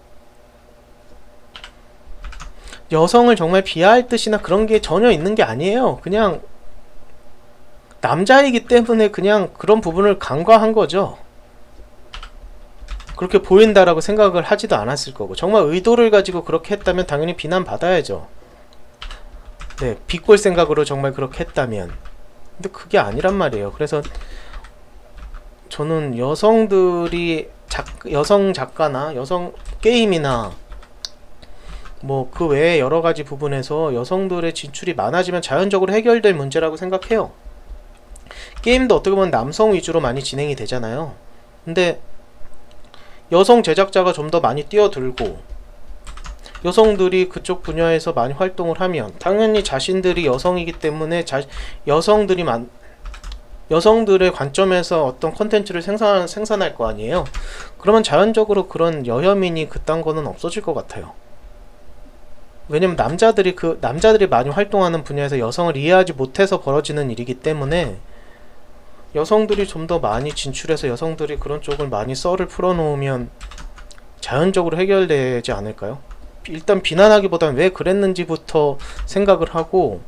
여성을 정말 비하할 뜻이나 그런 게 전혀 있는 게 아니에요. 그냥 남자이기 때문에 그냥 그런 부분을 간과한 거죠. 그렇게 보인다라고 생각을 하지도 않았을 거고, 정말 의도를 가지고 그렇게 했다면 당연히 비난받아야죠. 네, 비꼴 생각으로 정말 그렇게 했다면. 근데 그게 아니란 말이에요. 그래서 저는 여성들이 여성 작가나 여성 게임이나 뭐 그 외에 여러 가지 부분에서 여성들의 진출이 많아지면 자연적으로 해결될 문제라고 생각해요. 게임도 어떻게 보면 남성 위주로 많이 진행이 되잖아요. 근데 여성 제작자가 좀 더 많이 뛰어들고 여성들이 그쪽 분야에서 많이 활동을 하면 당연히 자신들이 여성이기 때문에 여성들의 관점에서 어떤 콘텐츠를 생산할 거 아니에요. 그러면 자연적으로 그런 여혐이니 그딴 거는 없어질 것 같아요. 왜냐면 남자들이 많이 활동하는 분야에서 여성을 이해하지 못해서 벌어지는 일이기 때문에 여성들이 좀 더 많이 진출해서 여성들이 그런 쪽을 많이 썰을 풀어놓으면 자연적으로 해결되지 않을까요? 일단 비난하기보다는 왜 그랬는지부터 생각을 하고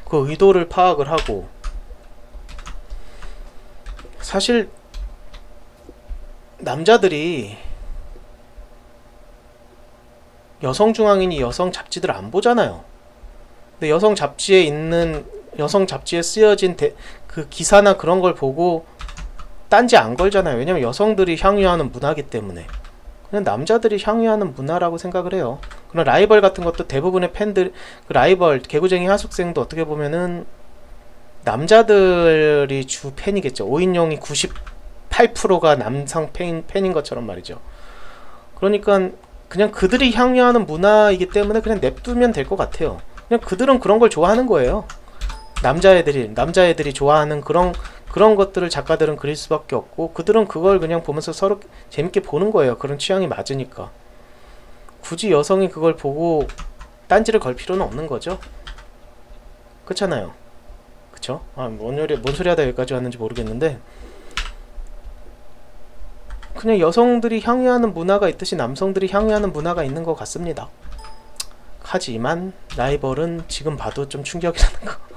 그 의도를 파악을 하고, 사실 남자들이 여성중앙인이 여성 잡지들 안 보잖아요. 근데 여성 잡지에 쓰여진 그 기사나 그런 걸 보고 딴지 안 걸잖아요. 왜냐면 여성들이 향유하는 문화기 때문에. 그냥 남자들이 향유하는 문화라고 생각을 해요. 그런 라이벌 같은 것도 대부분의 팬들, 그 라이벌 개구쟁이 하숙생도 어떻게 보면은 남자들이 주 팬이겠죠. 5인용이 98%가 남성 팬인 것처럼 말이죠. 그러니까 그냥 그들이 향유하는 문화이기 때문에 그냥 냅두면 될 것 같아요. 그냥 그들은 그런 걸 좋아하는 거예요. 남자애들이 좋아하는 그런 것들을 작가들은 그릴 수밖에 없고, 그들은 그걸 그냥 보면서 서로 재밌게 보는 거예요. 그런 취향이 맞으니까. 굳이 여성이 그걸 보고 딴지를 걸 필요는 없는 거죠. 그렇잖아요. 그쵸? 뭔 소리 하다 여기까지 왔는지 모르겠는데, 그냥 여성들이 향유하는 문화가 있듯이 남성들이 향유하는 문화가 있는 것 같습니다. 하지만 라이벌은 지금 봐도 좀 충격이라는 거.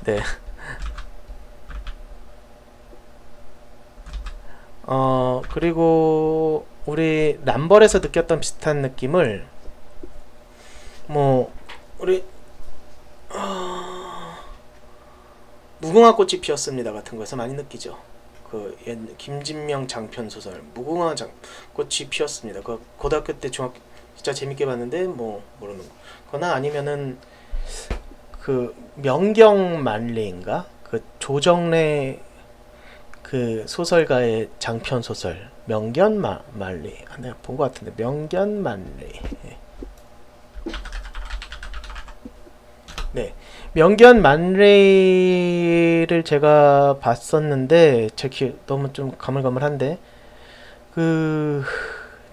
네. 그리고 우리 람벌에서 느꼈던 비슷한 느낌을 우리 무궁화 꽃이 피었습니다 같은 거에서 많이 느끼죠. 그 김진명 장편 소설 무궁화 꽃이 피었습니다. 그 고등학교 때 진짜 재밌게 봤는데 모르는 거나, 아니면은 그 명경만리인가, 그 조정래 그 소설가의 장편 소설 명견만리, 내가 본 것 같은데 명견만리. 네, 명견만리를 제가 봤었는데 제 기억 너무 좀 가물가물한데,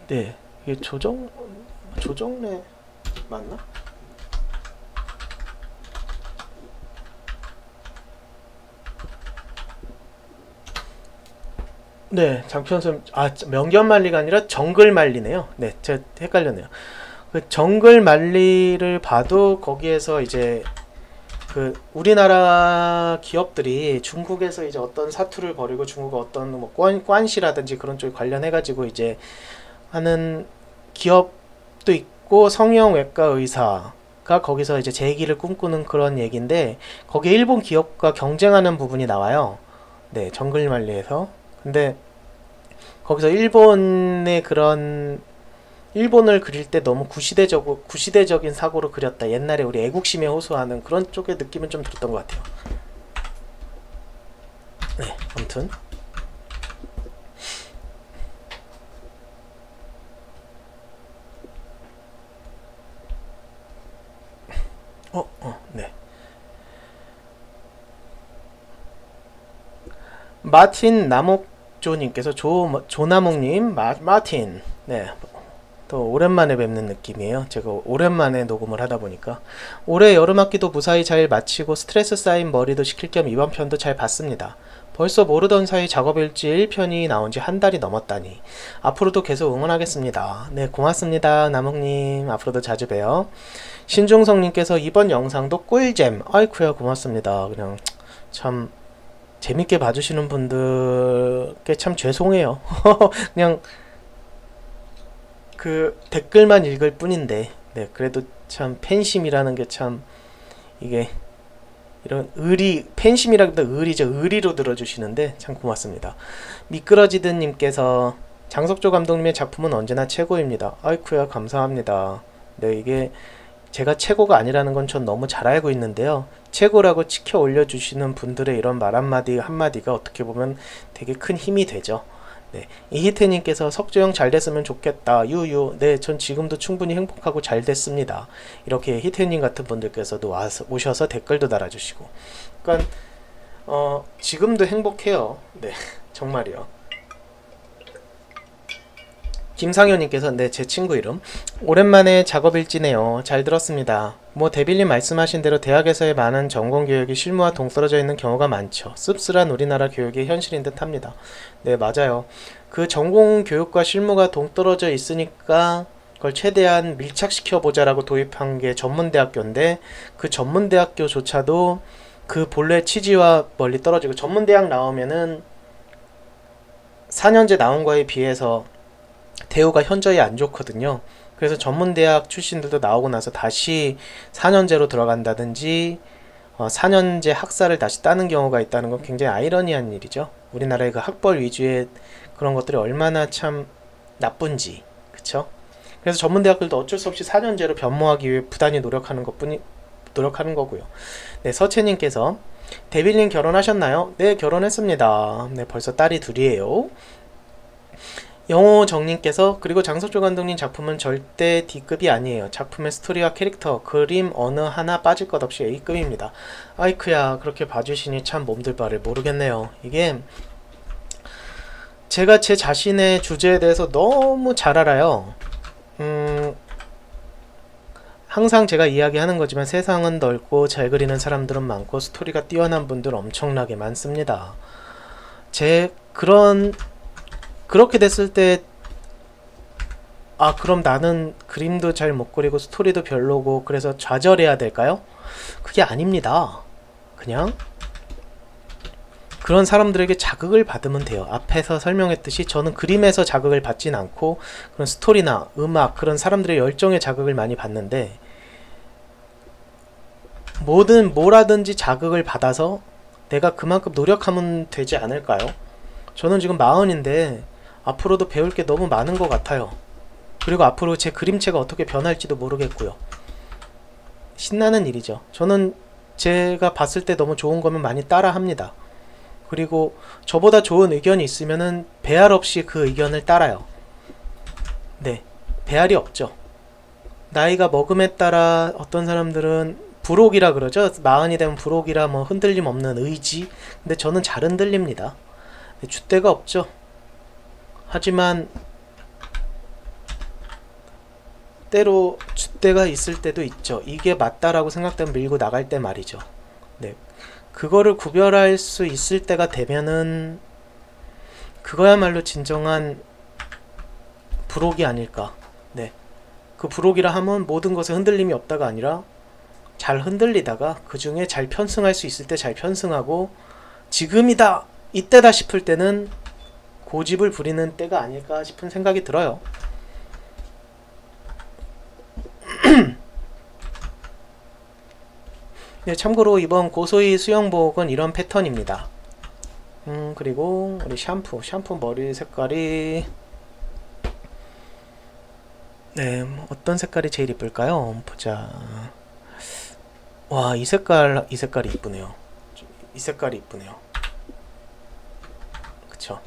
네, 이게 조정래 맞나? 네, 장편선 명견만리가 아니라 정글만리네요. 네, 제가 헷갈렸네요. 그 정글만리를 봐도 거기에서 이제 그 우리나라 기업들이 중국에서 이제 어떤 사투를 벌이고 중국의 어떤 관시라든지 그런 쪽에 관련해 가지고 이제 하는 기업도 있고, 성형외과 의사가 거기서 이제 재기를 꿈꾸는 그런 얘기인데, 거기에 일본 기업과 경쟁하는 부분이 나와요. 네, 정글만리에서. 근데 거기서 일본의 일본을 그릴 때 너무 구시대적인 사고로 그렸다. 옛날에 우리 애국심에 호소하는 그런 쪽의 느낌은 좀 들었던 것 같아요. 네, 아무튼 네. 마틴 나목조님께서 조나목님 마틴, 네, 또 오랜만에 뵙는 느낌이에요. 제가 오랜만에 녹음을 하다 보니까. 올해 여름학기도 무사히 잘 마치고 스트레스 쌓인 머리도 식힐 겸 이번 편도 잘 봤습니다. 벌써 모르던 사이 작업일지 1편이 나온 지 한 달이 넘었다니. 앞으로도 계속 응원하겠습니다. 네, 고맙습니다. 나목님. 앞으로도 자주 봬요. 신중성님께서 이번 영상도 꿀잼. 아이쿠야, 고맙습니다. 그냥 참 재밌게 봐주시는 분들께 참 죄송해요. 그냥 그 댓글만 읽을 뿐인데, 네, 그래도 참 팬심이라는 게 참 이게 이런 팬심이라기보다 의리로 들어주시는데 참 고맙습니다. 미끄러지든님께서 장석조 감독님의 작품은 언제나 최고입니다. 아이쿠야, 감사합니다. 네, 이게 제가 최고가 아니라는 건 전 너무 잘 알고 있는데요. 최고라고 치켜 올려주시는 분들의 이런 말 한마디가 어떻게 보면 되게 큰 힘이 되죠. 네, 이희태님께서 석조형 잘 됐으면 좋겠다. 유유. 네, 전 지금도 충분히 행복하고 잘 됐습니다. 이렇게 희태님 같은 분들께서도 오셔서 댓글도 달아주시고. 그러니까 지금도 행복해요. 네, 정말이요. 김상현님께서 네, 제 친구 이름. 오랜만에 작업일지네요. 잘 들었습니다. 뭐 데빌님 말씀하신 대로 대학에서의 많은 전공교육이 실무와 동떨어져 있는 경우가 많죠. 씁쓸한 우리나라 교육의 현실인 듯 합니다. 네, 맞아요. 그 전공교육과 실무가 동떨어져 있으니까 그걸 최대한 밀착시켜 보자라고 도입한 게 전문대학교인데, 그 전문대학교조차도 그 본래 취지와 멀리 떨어지고, 전문대학 나오면은 4년제 나온 거에 비해서 대우가 현저히 안 좋거든요. 그래서 전문대학 출신들도 나오고 나서 다시 4년제로 들어간다든지 4년제 학사를 다시 따는 경우가 있다는 건 굉장히 아이러니한 일이죠. 우리나라의 그 학벌 위주의 그런 것들이 얼마나 참 나쁜지, 그쵸? 그래서 전문대학들도 어쩔 수 없이 4년제로 변모하기 위해 부단히 노력하는 거고요. 네, 서채님께서 데빌님 결혼하셨나요? 네, 결혼했습니다. 네, 벌써 딸이 둘이에요. 영호정님께서 그리고 장석조 감독님 작품은 절대 D급이 아니에요. 작품의 스토리와 캐릭터, 그림 어느 하나 빠질 것 없이 A급입니다. 아이쿠야, 그렇게 봐주시니 참 몸둘 바를 모르겠네요. 이게 제가 제 자신의 주제에 대해서 너무 잘 알아요. 항상 제가 이야기하는 거지만 세상은 넓고 잘 그리는 사람들은 많고 스토리가 뛰어난 분들 엄청나게 많습니다. 그렇게 됐을 때 그럼 나는 그림도 잘 못 그리고 스토리도 별로고 그래서 좌절해야 될까요? 그게 아닙니다. 그냥 그런 사람들에게 자극을 받으면 돼요. 앞에서 설명했듯이 저는 그림에서 자극을 받진 않고 그런 스토리나 음악, 그런 사람들의 열정에 자극을 많이 받는데, 뭐라든지 자극을 받아서 내가 그만큼 노력하면 되지 않을까요? 저는 지금 40인데 앞으로도 배울 게 너무 많은 것 같아요. 그리고 앞으로 제 그림체가 어떻게 변할지도 모르겠고요. 신나는 일이죠. 저는 제가 봤을 때 너무 좋은 거면 많이 따라 합니다. 그리고 저보다 좋은 의견이 있으면은 배알 없이 그 의견을 따라요. 네, 배알이 없죠. 나이가 먹음에 따라 어떤 사람들은 불혹이라 그러죠. 40이 되면 불혹이라 뭐 흔들림 없는 의지. 근데 저는 잘 흔들립니다. 네, 줏대가 없죠. 하지만 때로 줏대가 있을 때도 있죠. 이게 맞다라고 생각되면 밀고 나갈 때 말이죠. 네, 그거를 구별할 수 있을 때가 되면은 그거야말로 진정한 불혹이 아닐까. 네, 그 불혹이라 하면 모든 것에 흔들림이 없다가 아니라 잘 흔들리다가 그 중에 잘 편승할 수 있을 때 잘 편승하고, 지금이다, 이때다 싶을 때는 고집을 부리는 때가 아닐까 싶은 생각이 들어요. 네, 참고로 이번 고소희 수영복은 이런 패턴입니다. 그리고 우리 샴푸 머리 색깔이 네, 어떤 색깔이 제일 이쁠까요? 보자. 와, 이 색깔이 이쁘네요. 이 색깔이 이쁘네요. 그쵸?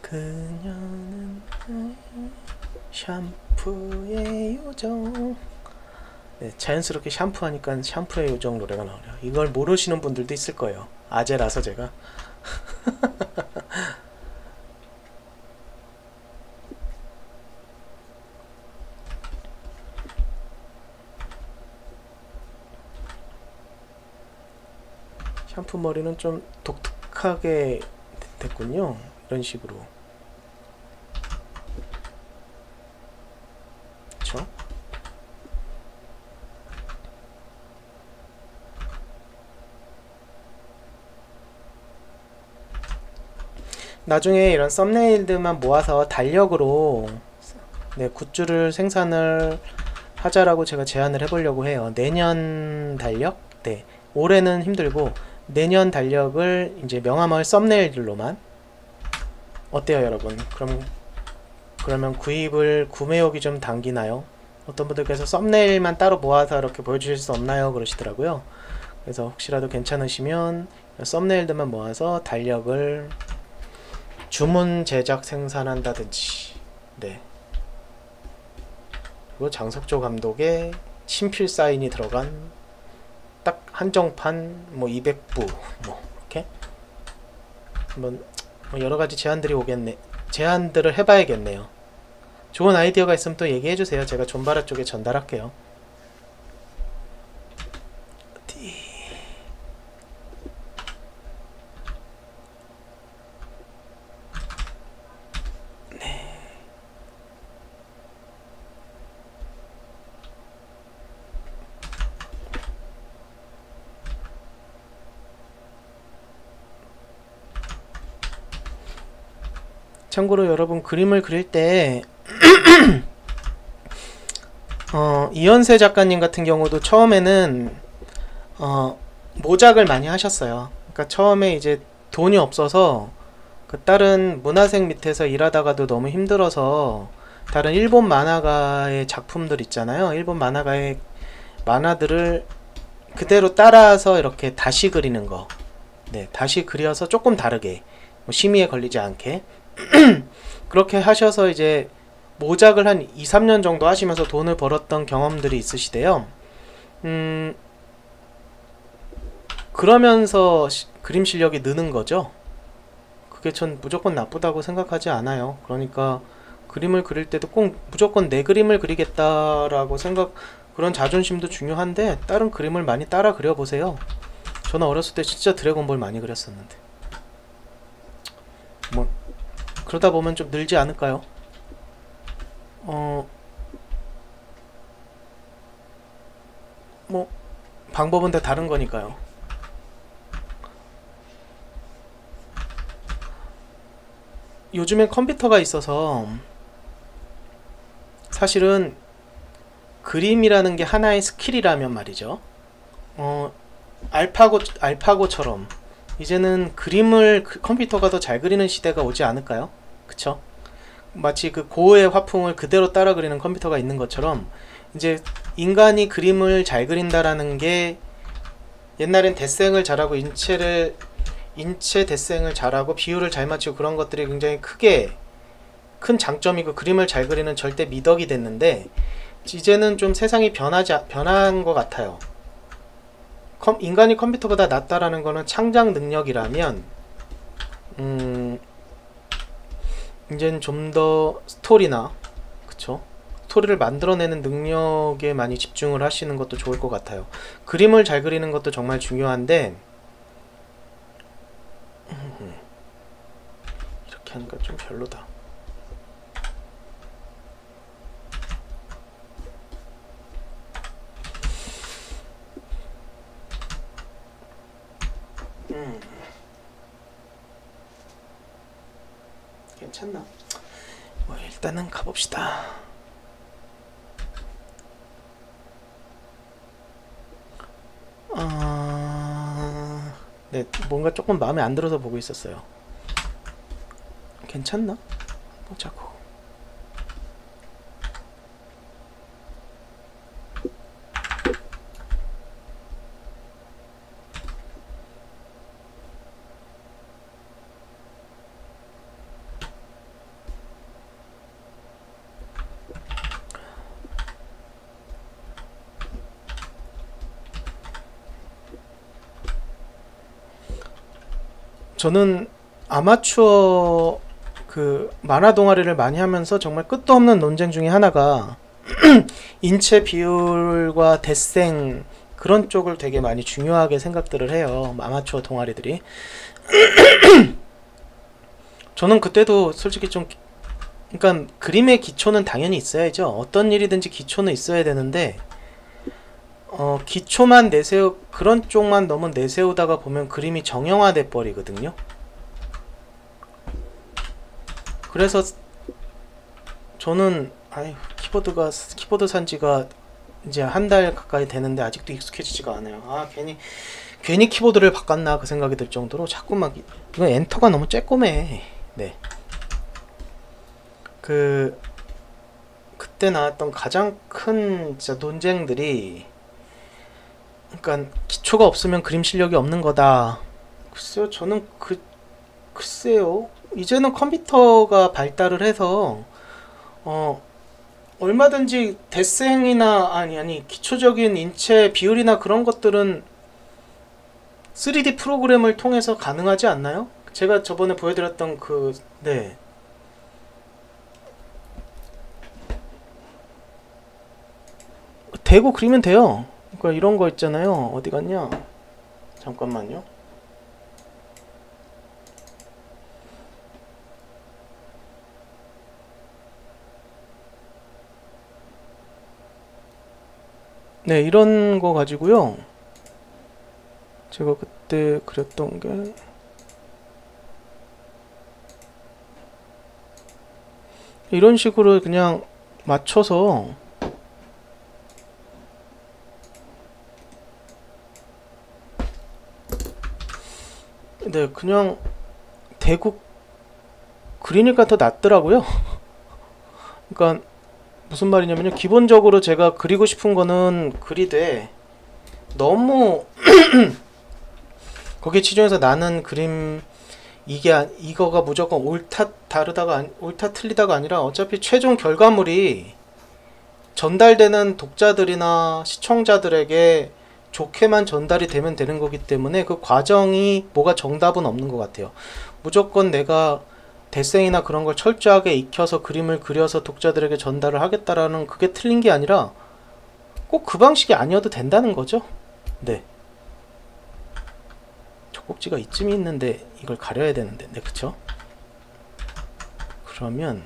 그녀는 샴푸의 요정. 네, 자연스럽게 샴푸하니까 샴푸의 요정 노래가 나오네요. 이걸 모르시는 분들도 있을 거예요. 아재라서 제가. 샴푸 머리는 좀 독특하게 됐군요. 이런 식으로. 나중에 이런 썸네일들만 모아서 달력으로 네, 굿즈를 생산을 하자라고 제가 제안을 해보려고 해요. 내년 달력? 네, 올해는 힘들고 내년 달력을 이제 명함을 썸네일들로만. 어때요 여러분? 그러면 구매욕이 좀 당기나요? 어떤 분들께서 썸네일만 따로 모아서 이렇게 보여주실 수 없나요? 그러시더라고요. 그래서 혹시라도 괜찮으시면 썸네일들만 모아서 달력을 주문 제작 생산한다든지. 네. 그리고 장석조 감독의 친필 사인이 들어간 딱 한정판 뭐 200부 뭐 이렇게 한번 여러가지 제안들을 해봐야겠네요. 좋은 아이디어가 있으면 또 얘기해주세요. 제가 존바라 쪽에 전달할게요. 참고로 여러분 그림을 그릴 때 이현세 작가님 같은 경우도 처음에는 모작을 많이 하셨어요. 그러니까 처음에 이제 돈이 없어서 그 다른 문화생 밑에서 일하다가도 너무 힘들어서 다른 일본 만화가의 작품들 있잖아요. 일본 만화가의 만화들을 그대로 따라서 이렇게 다시 그리는 거. 네, 다시 그려서 조금 다르게 심의에 걸리지 않게 그렇게 하셔서 이제 모작을 한 2-3년 정도 하시면서 돈을 벌었던 경험들이 있으시대요. 그러면서 그림 실력이 느는 거죠. 그게 전 무조건 나쁘다고 생각하지 않아요. 그러니까 그림을 그릴 때도 꼭 무조건 내 그림을 그리겠다라고 그런 자존심도 중요한데 다른 그림을 많이 따라 그려보세요. 저는 어렸을 때 진짜 드래곤볼 많이 그렸었는데 뭐 그러다 보면 좀 늘지 않을까요? 뭐 방법은 다 다른 거니까요. 요즘엔 컴퓨터가 있어서 사실은 그림이라는 게 하나의 스킬이라면 말이죠. 알파고처럼 이제는 그림을 컴퓨터가 더 잘 그리는 시대가 오지 않을까요? 그쵸? 마치 그 고흐의 화풍을 그대로 따라 그리는 컴퓨터가 있는 것처럼 이제 인간이 그림을 잘 그린다라는 게 옛날엔 데생을 잘하고 인체 데생을 잘하고 비율을 잘 맞추고 그런 것들이 굉장히 큰 장점이고 그림을 잘 그리는 절대 미덕이 됐는데 이제는 좀 세상이 변한 것 같아요. 인간이 컴퓨터보다 낫다라는 거는 창작 능력이라면 이제는 좀 더 스토리나 그쵸? 스토리를 만들어내는 능력에 많이 집중을 하시는 것도 좋을 것 같아요. 그림을 잘 그리는 것도 정말 중요한데 이렇게 하니까 좀 별로다. 괜찮나? 뭐 일단은 가봅시다. 네, 뭔가 조금 마음에 안 들어서 보고 있었어요. 괜찮나? 보자고. 저는 아마추어 만화 동아리를 많이 하면서 정말 끝도 없는 논쟁 중에 하나가 인체 비율과 데생 그런 쪽을 되게 많이 중요하게 생각들을 해요. 아마추어 동아리들이. 저는 그때도 솔직히 좀 그러니까 그림의 기초는 당연히 있어야죠. 어떤 일이든지 기초는 있어야 되는데 기초만 그런 쪽만 너무 내세우다가 보면 그림이 정형화돼 버리거든요. 그래서 저는 키보드 산지가 이제 한 달 가까이 되는데 아직도 익숙해지지가 않아요. 괜히 키보드를 바꿨나 그 생각이 들 정도로 자꾸 막 이거 엔터가 너무 쬐꼬매. 네. 그때 나왔던 가장 큰 진짜 논쟁들이, 그러니까 기초가 없으면 그림 실력이 없는 거다. 글쎄요, 저는 글쎄요. 이제는 컴퓨터가 발달을 해서 얼마든지 데스행이나 아니 기초적인 인체 비율이나 그런 것들은 3D 프로그램을 통해서 가능하지 않나요? 제가 저번에 보여드렸던 네. 대고 그리면 돼요. 그러니까 이런 거 있잖아요. 어디 갔냐? 잠깐만요. 네, 이런 거 가지고요. 제가 그때 그렸던 게 이런 식으로 그냥 맞춰서 네, 그냥 대고 그리니까 더 낫더라고요. 그러니까 무슨 말이냐면요, 기본적으로 제가 그리고 싶은 거는 그리되 너무 거기에 치중해서 나는 그림 이거가 무조건 옳다 틀리다가 아니라 어차피 최종 결과물이 전달되는 독자들이나 시청자들에게 좋게만 전달이 되면 되는 거기 때문에 그 과정이 뭐가 정답은 없는 것 같아요. 무조건 내가 데생이나 그런 걸 철저하게 익혀서 그림을 그려서 독자들에게 전달을 하겠다라는 그게 틀린 게 아니라 꼭 그 방식이 아니어도 된다는 거죠. 네. 젖꼭지가 이쯤이 있는데 이걸 가려야 되는데, 네, 그쵸? 그러면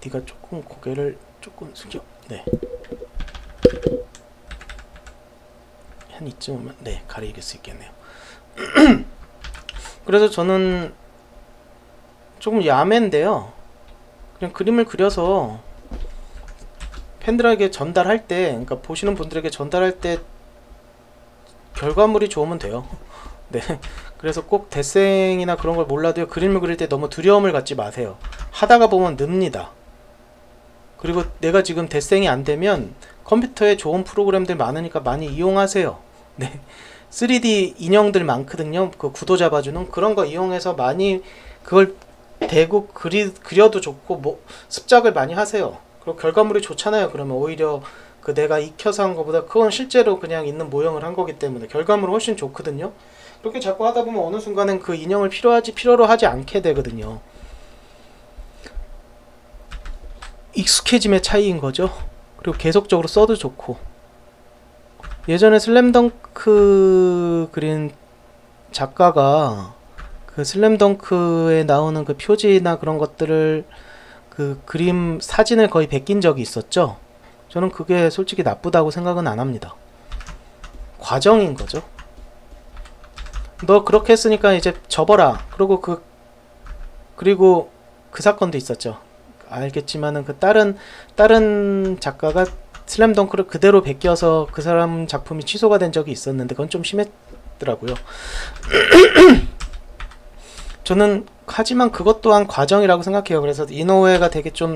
네가 조금 고개를 조금 숙여. 네. 한 이쯤이면 네, 가리길 수 있겠네요. 그래서 저는 조금 야매인데요, 그냥 그림을 그려서 팬들에게 전달할 때, 그러니까 보시는 분들에게 전달할 때 결과물이 좋으면 돼요. 네. 그래서 꼭 데생이나 그런 걸 몰라도요, 그림을 그릴 때 너무 두려움을 갖지 마세요. 하다가 보면 늡니다. 그리고 내가 지금 데생이 안 되면 컴퓨터에 좋은 프로그램들 많으니까 많이 이용하세요. 네. 3D 인형들 많거든요. 그 구도 잡아주는 그런 거 이용해서 많이 그걸 대고 그려도 좋고, 뭐 습작을 많이 하세요. 그리고 결과물이 좋잖아요. 그러면 오히려 그 내가 익혀서 한 거보다 그건 실제로 그냥 있는 모형을 한 거기 때문에 결과물은 훨씬 좋거든요. 그렇게 자꾸 하다 보면 어느 순간은 그 인형을 필요로 하지 않게 되거든요. 익숙해짐의 차이인 거죠. 그리고 계속적으로 써도 좋고. 예전에 슬램덩크 그린 작가가 그 슬램덩크에 나오는 그 표지나 그런 것들을 그 그림 사진을 거의 베낀 적이 있었죠. 저는 그게 솔직히 나쁘다고 생각은 안 합니다. 과정인 거죠. 너 그렇게 했으니까 이제 접어라. 그리고 그 사건도 있었죠. 알겠지만은 그 다른 작가가 슬램덩크를 그대로 베껴서 그 사람 작품이 취소가 된 적이 있었는데 그건 좀 심했더라고요. 저는 하지만 그것 또한 과정이라고 생각해요. 그래서 이노우에가 되게 좀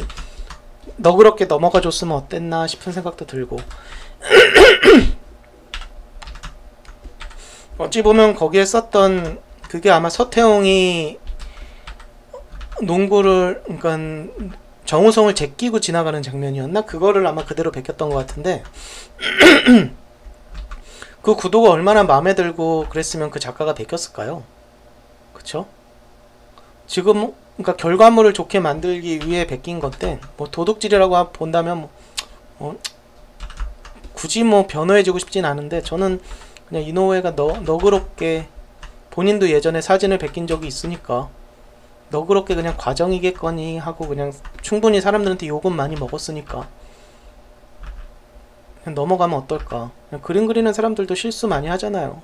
너그럽게 넘어가 줬으면 어땠나 싶은 생각도 들고 어찌 보면 거기에 썼던 그게 아마 서태웅이 농구를, 그러니까 정우성을 제끼고 지나가는 장면이었나? 그거를 아마 그대로 베꼈던 것 같은데 그 구도가 얼마나 마음에 들고 그랬으면 그 작가가 베꼈을까요? 그쵸? 지금 그러니까 결과물을 좋게 만들기 위해 베낀 건데 뭐 도둑질이라고 본다면 굳이 뭐 변호해주고 싶진 않은데 저는 그냥 이노우에가 너그럽게, 본인도 예전에 사진을 베낀 적이 있으니까 너그럽게 그냥 과정이겠거니 하고 그냥 충분히 사람들한테 욕은 많이 먹었으니까 그냥 넘어가면 어떨까. 그냥 그림 그리는 사람들도 실수 많이 하잖아요.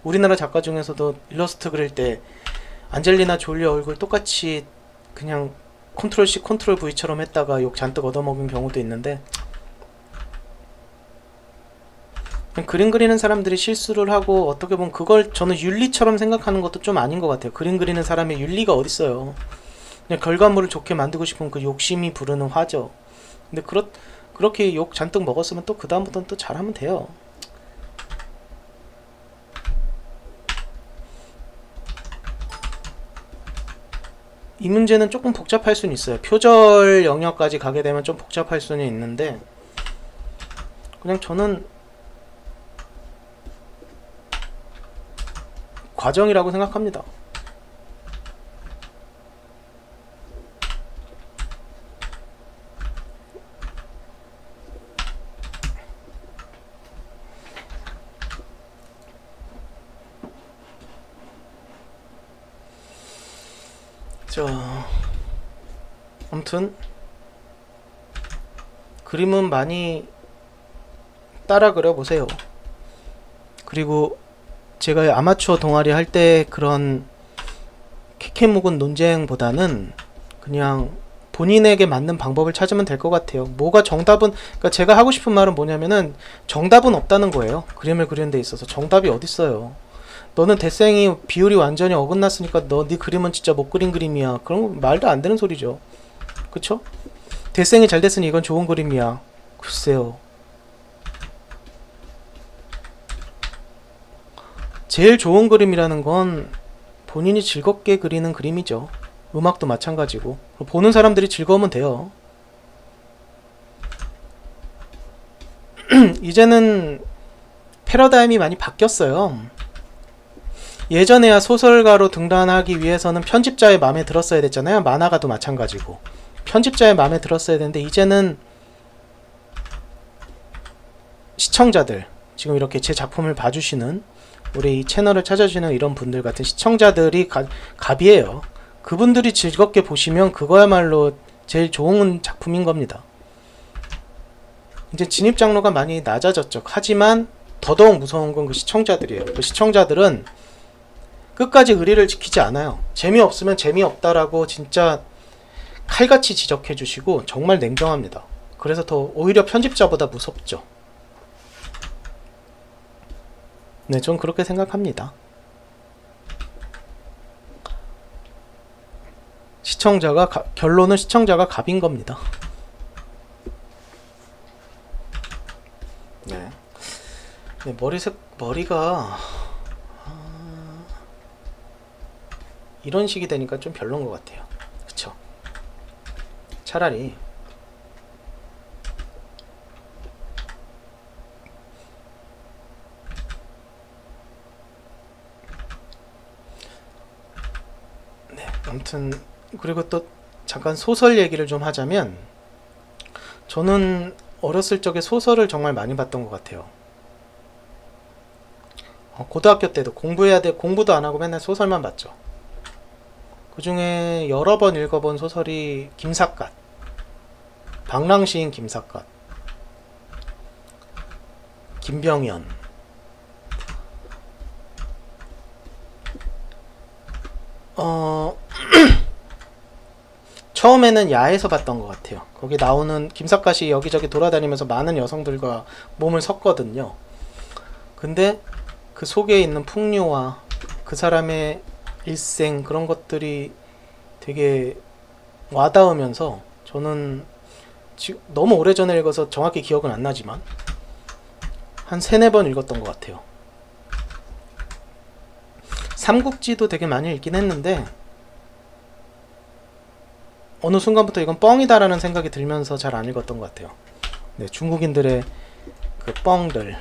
우리나라 작가 중에서도 일러스트 그릴 때 안젤리나 졸리 얼굴 똑같이 그냥 컨트롤 C 컨트롤 V처럼 했다가 욕 잔뜩 얻어먹은 경우도 있는데, 그림 그리는 사람들이 실수를 하고 어떻게 보면 그걸 저는 윤리처럼 생각하는 것도 좀 아닌 것 같아요. 그림 그리는 사람의 윤리가 어딨어요. 그냥 결과물을 좋게 만들고 싶은 그 욕심이 부르는 화죠. 근데 그렇게 욕 잔뜩 먹었으면 또 그 다음부터는 또 잘하면 돼요. 이 문제는 조금 복잡할 수는 있어요. 표절 영역까지 가게 되면 좀 복잡할 수는 있는데, 그냥 저는 과정이라고 생각합니다. 아무튼 그림은 많이 따라 그려보세요. 그리고 제가 아마추어 동아리 할 때 그런 캐캐묵은 논쟁보다는 그냥 본인에게 맞는 방법을 찾으면 될 것 같아요. 뭐가 정답은, 그러니까 제가 하고 싶은 말은 뭐냐면은 정답은 없다는 거예요. 그림을 그리는 데 있어서 정답이 어딨어요. 너는 대생이 비율이 완전히 어긋났으니까 네 그림은 진짜 못 그린 그림이야. 그런 거 말도 안 되는 소리죠. 그쵸? 대생이 잘 됐으니 이건 좋은 그림이야. 글쎄요. 제일 좋은 그림이라는 건 본인이 즐겁게 그리는 그림이죠. 음악도 마찬가지고. 보는 사람들이 즐거우면 돼요. 이제는 패러다임이 많이 바뀌었어요. 예전에야 소설가로 등단하기 위해서는 편집자의 마음에 들었어야 됐잖아요. 만화가도 마찬가지고. 편집자의 마음에 들었어야 되는데, 이제는 시청자들, 지금 이렇게 제 작품을 봐주시는, 우리 이 채널을 찾아주시는 이런 분들 같은 시청자들이 갑이에요. 그분들이 즐겁게 보시면 그거야말로 제일 좋은 작품인 겁니다. 이제 진입 장로가 많이 낮아졌죠. 하지만 더더욱 무서운 건 그 시청자들이에요. 그 시청자들은 끝까지 의리를 지키지 않아요. 재미없으면 재미없다라고 진짜 칼같이 지적해 주시고 정말 냉정합니다. 그래서 더 오히려 편집자보다 무섭죠. 네, 전 그렇게 생각합니다. 결론은 시청자가 갑인 겁니다. 네. 네, 머리가 이런 식이 되니까 좀 별론 것 같아요. 그쵸? 차라리 네, 아무튼 그리고 또 잠깐 소설 얘기를 좀 하자면, 저는 어렸을 적에 소설을 정말 많이 봤던 것 같아요. 고등학교 때도 공부해야 돼, 공부도 안 하고 맨날 소설만 봤죠. 그 중에 여러 번 읽어본 소설이 김삿갓, 방랑시인 김삿갓, 김병현, 처음에는 야에서 봤던 것 같아요. 거기 나오는 김삿갓이 여기저기 돌아다니면서 많은 여성들과 몸을 섰거든요. 근데 그 속에 있는 풍류와 그 사람의 일생, 그런 것들이 되게 와닿으면서, 저는 너무 오래전에 읽어서 정확히 기억은 안 나지만 한 3-4번 읽었던 것 같아요. 삼국지도 되게 많이 읽긴 했는데 어느 순간부터 이건 뻥이다라는 생각이 들면서 잘 안 읽었던 것 같아요. 네, 중국인들의 그 뻥들.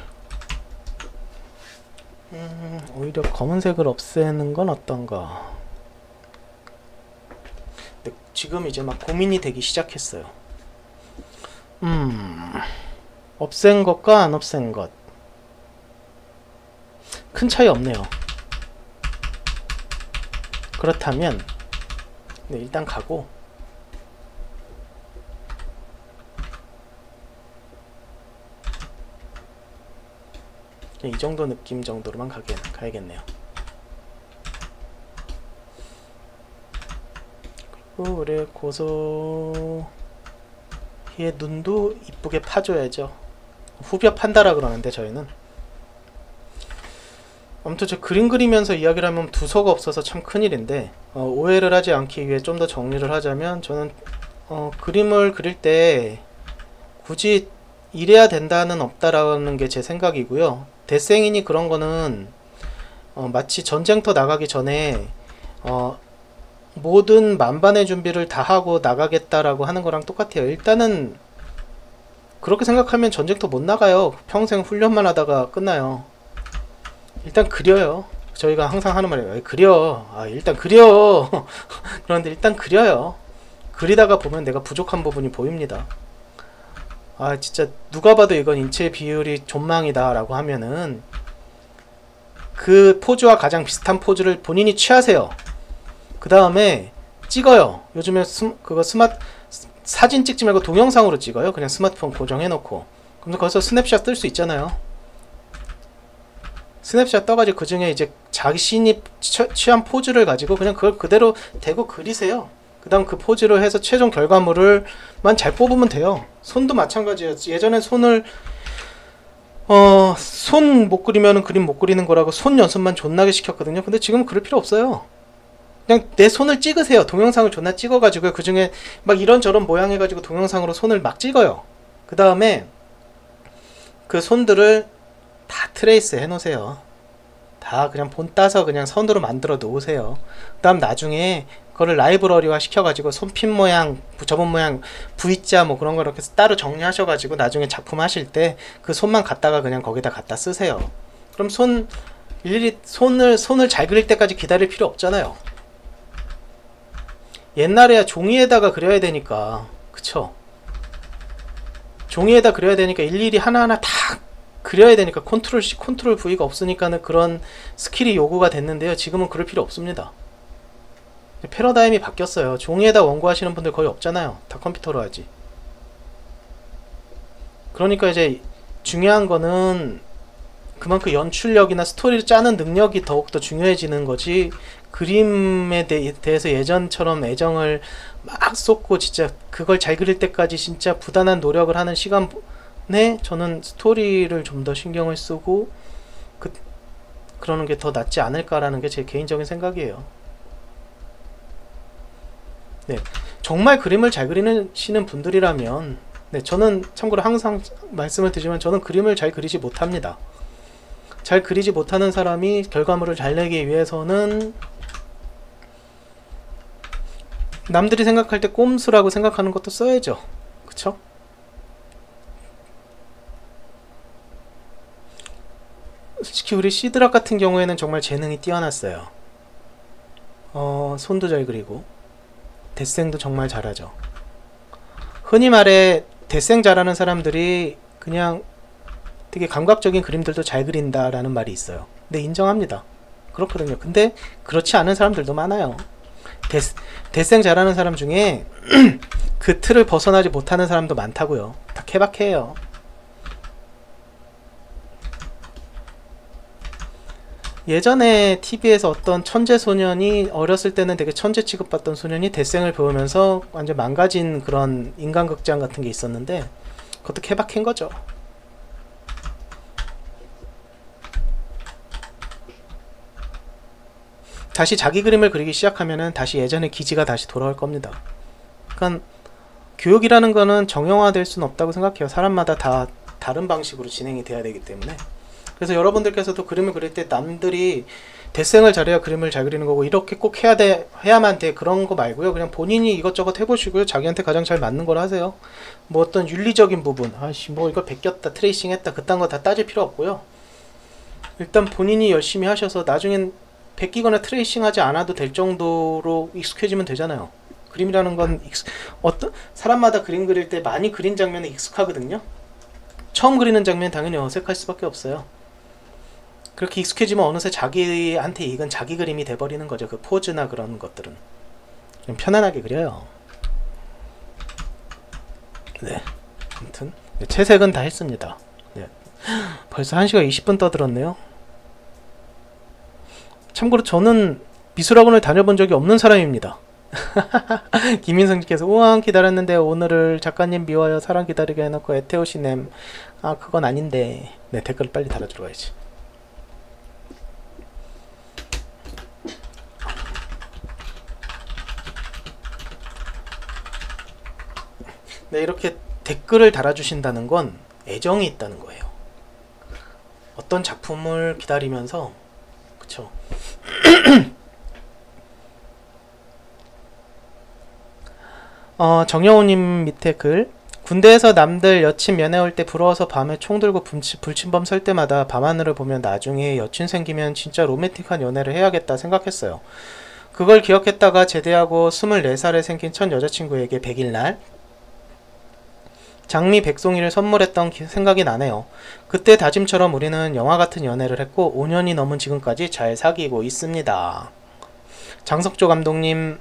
오히려 검은색을 없애는 건 어떤가. 근데 지금 이제 막 고민이 되기 시작했어요. 없앤 것과 안 없앤 것, 큰 차이 없네요. 그렇다면 네, 일단 가고, 이 정도 느낌 정도로만 가야겠네요. 우리 고소희의 눈도 이쁘게 파줘야죠. 후벼 판다라 그러는데 저희는. 아무튼 저 그림 그리면서 이야기를 하면 두서가 없어서 참 큰일인데, 오해를 하지 않기 위해 좀 더 정리를 하자면, 저는 그림을 그릴 때 굳이 이래야 된다는 없다라는 게 제 생각이고요. 대생이니 그런 거는 마치 전쟁터 나가기 전에 모든 만반의 준비를 다 하고 나가겠다라고 하는 거랑 똑같아요. 일단은 그렇게 생각하면 전쟁터 못 나가요. 평생 훈련만 하다가 끝나요. 일단 그려요. 저희가 항상 하는 말이에요. 그려. 일단 그려. 그런데 일단 그려요. 그리다가 보면 내가 부족한 부분이 보입니다. 진짜 누가 봐도 이건 인체 비율이 존망이다 라고 하면은 그 포즈와 가장 비슷한 포즈를 본인이 취하세요. 그 다음에 찍어요. 요즘에 사진 찍지 말고 동영상으로 찍어요. 그냥 스마트폰 고정해놓고. 그럼 거기서 스냅샷 뜰 수 있잖아요. 스냅샷 떠가지고 그 중에 이제 자신이 취한 포즈를 가지고 그냥 그걸 그대로 대고 그리세요. 그 다음 그 포즈로 해서 최종 결과물을만 잘 뽑으면 돼요. 손도 마찬가지예요. 예전에 손 못 그리면은 그림 못 그리는 거라고 손 연습만 존나게 시켰거든요. 근데 지금은 그럴 필요 없어요. 그냥 내 손을 찍으세요. 동영상을 존나 찍어가지고 그 중에 막 이런저런 모양 해가지고 동영상으로 손을 막 찍어요. 그 다음에 그 손들을 다 트레이스 해놓으세요. 다 그냥 본 따서 그냥 선으로 만들어 놓으세요. 그 다음 나중에 그거를 라이브러리화 시켜가지고 손핀 모양, 접은 모양, V자 뭐 그런 거 이렇게 따로 정리하셔가지고 나중에 작품 하실 때 그 손만 갖다가 그냥 거기다 갖다 쓰세요. 그럼 일일이 손을 잘 그릴 때까지 기다릴 필요 없잖아요. 옛날에야 종이에다가 그려야 되니까, 그쵸? 종이에다 그려야 되니까 일일이 하나하나 다 그려야 되니까 컨트롤 C, 컨트롤 V가 없으니까는 그런 스킬이 요구가 됐는데요. 지금은 그럴 필요 없습니다. 패러다임이 바뀌었어요. 종이에다 원고하시는 분들 거의 없잖아요. 다 컴퓨터로 하지. 그러니까 이제 중요한 거는 그만큼 연출력이나 스토리를 짜는 능력이 더욱더 중요해지는 거지, 그림에 대해서 예전처럼 애정을 막 쏟고 진짜 그걸 잘 그릴 때까지 진짜 부단한 노력을 하는 시간에 저는 스토리를 좀 더 신경을 쓰고 그러는 게 더 낫지 않을까라는 게 제 개인적인 생각이에요. 네, 정말 그림을 잘 그리시는 분들이라면, 네, 저는 참고로 항상 말씀을 드리지만 저는 그림을 잘 그리지 못합니다. 잘 그리지 못하는 사람이 결과물을 잘 내기 위해서는 남들이 생각할 때 꼼수라고 생각하는 것도 써야죠. 그쵸? 솔직히 우리 시드락 같은 경우에는 정말 재능이 뛰어났어요. 손도 잘 그리고 데생도 정말 잘하죠. 흔히 말해 데생 잘하는 사람들이 그냥 되게 감각적인 그림들도 잘 그린다라는 말이 있어요. 근데 인정합니다. 그렇거든요. 근데 그렇지 않은 사람들도 많아요. 데생 잘하는 사람 중에 그 틀을 벗어나지 못하는 사람도 많다고요. 다 케바케예요. 예전에 TV에서 어떤 천재 소년이, 어렸을 때는 되게 천재 취급받던 소년이 데생을 배우면서 완전 망가진 그런 인간극장 같은 게 있었는데 그것도 케바케인 거죠. 다시 자기 그림을 그리기 시작하면은 다시 예전의 기지가 다시 돌아올 겁니다. 그러니까 교육이라는 거는 정형화될 수는 없다고 생각해요. 사람마다 다 다른 방식으로 진행이 돼야 되기 때문에. 그래서 여러분들께서도 그림을 그릴 때 남들이 데생을 잘해야 그림을 잘 그리는 거고 이렇게 꼭 해야만 돼 그런 거 말고요. 그냥 본인이 이것저것 해보시고요. 자기한테 가장 잘 맞는 걸 하세요. 뭐 어떤 윤리적인 부분, 뭐 이거 베꼈다, 트레이싱 했다, 그딴 거 다 따질 필요 없고요. 일단 본인이 열심히 하셔서 나중엔 베끼거나 트레이싱 하지 않아도 될 정도로 익숙해지면 되잖아요. 그림이라는 건 어떤 사람마다 그림 그릴 때 많이 그린 장면에 익숙하거든요. 처음 그리는 장면 당연히 어색할 수밖에 없어요. 그렇게 익숙해지면 어느새 자기한테 이건 자기 그림이 돼버리는 거죠. 그 포즈나 그런 것들은 좀 편안하게 그려요. 네, 아무튼 채색은 다 했습니다. 네. 벌써 1시간 20분 떠들었네요. 참고로 저는 미술학원을 다녀본 적이 없는 사람입니다. 김인성님께서 우왕 기다렸는데 오늘을 작가님 미워요. 사랑 기다리게 해놓고 에테오시넴. 아 그건 아닌데. 네 댓글 빨리 달아주러 가야지. 네 이렇게 댓글을 달아주신다는 건 애정이 있다는 거예요. 어떤 작품을 기다리면서 그쵸. 정영호님 밑에 글 군대에서 남들 여친 면회 올 때 부러워서 밤에 총 들고 불침범 설 때마다 밤하늘을 보면 나중에 여친 생기면 진짜 로맨틱한 연애를 해야겠다 생각했어요. 그걸 기억했다가 제대하고 24살에 생긴 첫 여자친구에게 100일날 장미 백송이를 선물했던 생각이 나네요. 그때 다짐처럼 우리는 영화같은 연애를 했고 5년이 넘은 지금까지 잘 사귀고 있습니다. 장석조 감독님의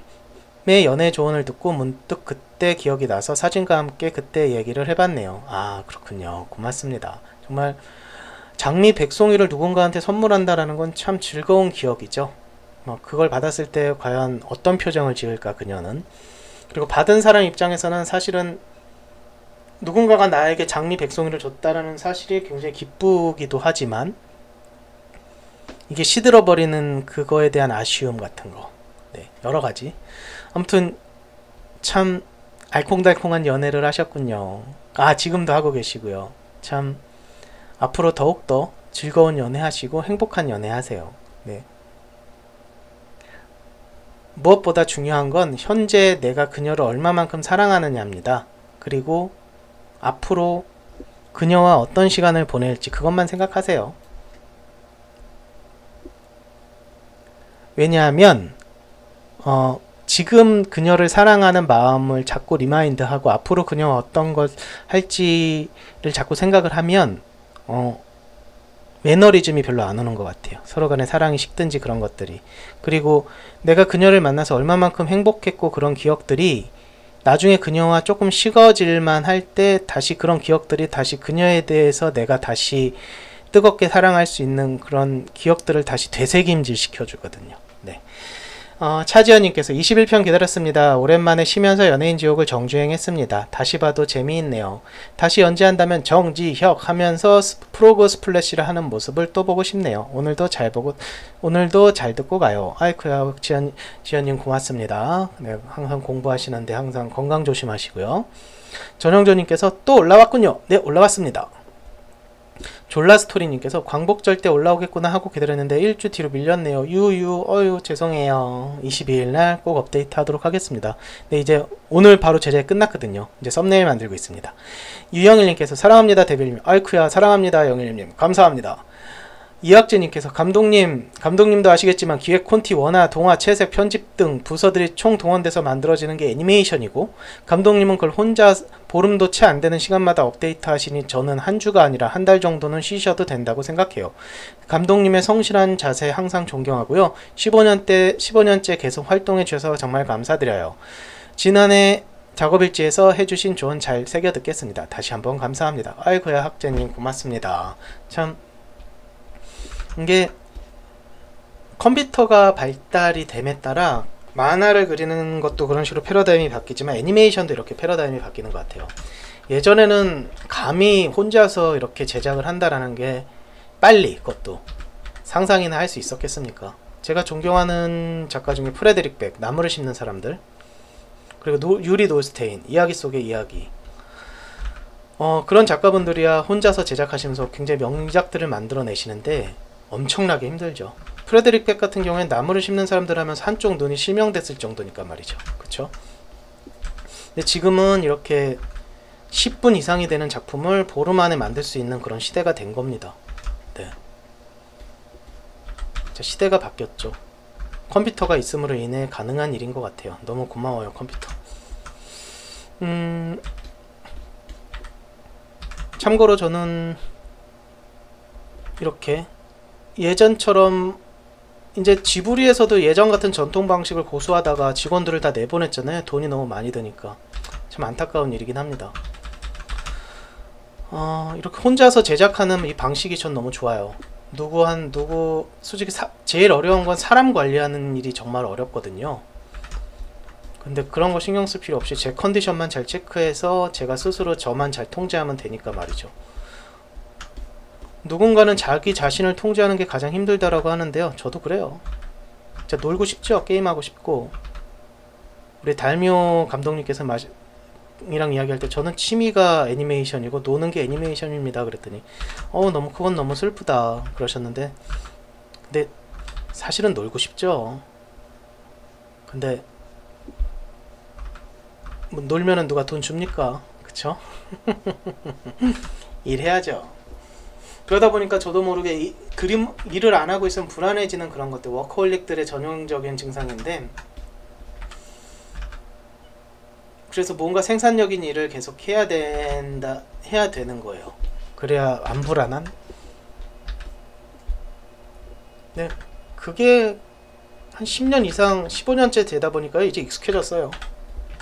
연애 조언을 듣고 문득 그때 기억이 나서 사진과 함께 그때 얘기를 해봤네요. 아 그렇군요. 고맙습니다. 정말 장미 백송이를 누군가한테 선물한다라는 건 참 즐거운 기억이죠. 그걸 받았을 때 과연 어떤 표정을 지을까 그녀는. 그리고 받은 사람 입장에서는 사실은 누군가가 나에게 장미 백송이를 줬다라는 사실이 굉장히 기쁘기도 하지만 이게 시들어버리는 그거에 대한 아쉬움 같은 거 네, 여러가지. 아무튼 참 알콩달콩한 연애를 하셨군요. 아 지금도 하고 계시고요. 참 앞으로 더욱더 즐거운 연애 하시고 행복한 연애 하세요. 네. 무엇보다 중요한 건 현재 내가 그녀를 얼마만큼 사랑하느냐입니다. 그리고 앞으로 그녀와 어떤 시간을 보낼지 그것만 생각하세요. 왜냐하면 지금 그녀를 사랑하는 마음을 자꾸 리마인드하고 앞으로 그녀와 어떤 것 할지를 자꾸 생각을 하면 매너리즘이 별로 안 오는 것 같아요. 서로 간에 사랑이 식든지 그런 것들이. 그리고 내가 그녀를 만나서 얼마만큼 행복했고 그런 기억들이 나중에 그녀와 조금 식어질만 할 때 다시 그런 기억들이 다시 그녀에 대해서 내가 다시 뜨겁게 사랑할 수 있는 그런 기억들을 다시 되새김질 시켜주거든요. 네. 차지연님께서 21편 기다렸습니다. 오랜만에 쉬면서 연예인 지옥을 정주행했습니다. 다시 봐도 재미있네요. 다시 연재한다면 정지혁 하면서 프로그 스플래시를 하는 모습을 또 보고 싶네요. 오늘도 잘 듣고 가요. 아이쿠야 지연님 고맙습니다. 네, 항상 공부하시는데 항상 건강 조심하시고요. 전영조님께서 또 올라왔군요. 네 올라왔습니다. 졸라스토리님께서 광복절 때 올라오겠구나 하고 기다렸는데 일주 뒤로 밀렸네요. 어휴 죄송해요. 22일날 꼭 업데이트 하도록 하겠습니다. 네 이제 오늘 바로 제작이 끝났거든요. 이제 썸네일 만들고 있습니다. 유영일님께서 사랑합니다 데빌님. 아이쿠야 사랑합니다 영일님. 감사합니다. 이학재님께서 감독님도 아시겠지만 기획 콘티 원화 동화 채색 편집 등 부서들이 총 동원돼서 만들어지는 게 애니메이션이고 감독님은 그걸 혼자 보름도 채 안되는 시간마다 업데이트 하시니 저는 한 주가 아니라 한 달 정도는 쉬셔도 된다고 생각해요. 감독님의 성실한 자세 항상 존경하고요. 15년째 계속 활동해 주셔서 정말 감사드려요. 지난해 작업일지에서 해주신 조언 잘 새겨 듣겠습니다. 다시 한번 감사합니다. 아이고야 학재님 고맙습니다. 참 이게 컴퓨터가 발달이 됨에 따라 만화를 그리는 것도 그런 식으로 패러다임이 바뀌지만 애니메이션도 이렇게 패러다임이 바뀌는 것 같아요. 예전에는 감히 혼자서 이렇게 제작을 한다라는 게 빨리 그것도 상상이나 할 수 있었겠습니까? 제가 존경하는 작가 중에 프레데릭 백, 나무를 심는 사람들, 그리고 유리 노스테인, 이야기 속의 이야기, 그런 작가분들이야 혼자서 제작하시면서 굉장히 명작들을 만들어내시는데 엄청나게 힘들죠. 프레데릭 백 같은 경우엔 나무를 심는 사람들 하면서 한쪽 눈이 실명됐을 정도니까 말이죠. 그쵸? 근데 지금은 이렇게 10분 이상이 되는 작품을 보름 안에 만들 수 있는 그런 시대가 된 겁니다. 네. 시대가 바뀌었죠. 컴퓨터가 있음으로 인해 가능한 일인 것 같아요. 너무 고마워요 컴퓨터. 참고로 저는 이렇게 예전처럼 이제 지브리에서도 예전 같은 전통 방식을 고수하다가 직원들을 다 내보냈잖아요. 돈이 너무 많이 드니까. 참 안타까운 일이긴 합니다. 이렇게 혼자서 제작하는 이 방식이 전 너무 좋아요. 솔직히 제일 어려운 건 사람 관리하는 일이 정말 어렵거든요. 근데 그런 거 신경 쓸 필요 없이 제 컨디션만 잘 체크해서 제가 스스로 저만 잘 통제하면 되니까 말이죠. 누군가는 자기 자신을 통제하는 게 가장 힘들다라고 하는데요. 저도 그래요. 진짜 놀고 싶죠? 게임하고 싶고. 우리 달묘 감독님께서 이랑 이야기할 때 저는 취미가 애니메이션이고 노는 게 애니메이션입니다 그랬더니 너무 그건 너무 슬프다 그러셨는데, 근데 사실은 놀고 싶죠. 근데 뭐 놀면은 누가 돈 줍니까? 그쵸? 일해야죠. 그러다 보니까 저도 모르게 일을 안 하고 있으면 불안해지는 그런 것들, 워커홀릭들의 전형적인 증상인데, 그래서 뭔가 생산적인 일을 계속 해야 되는 거예요. 그래야 안 불안한? 네, 그게 한 10년 이상, 15년째 되다 보니까 이제 익숙해졌어요.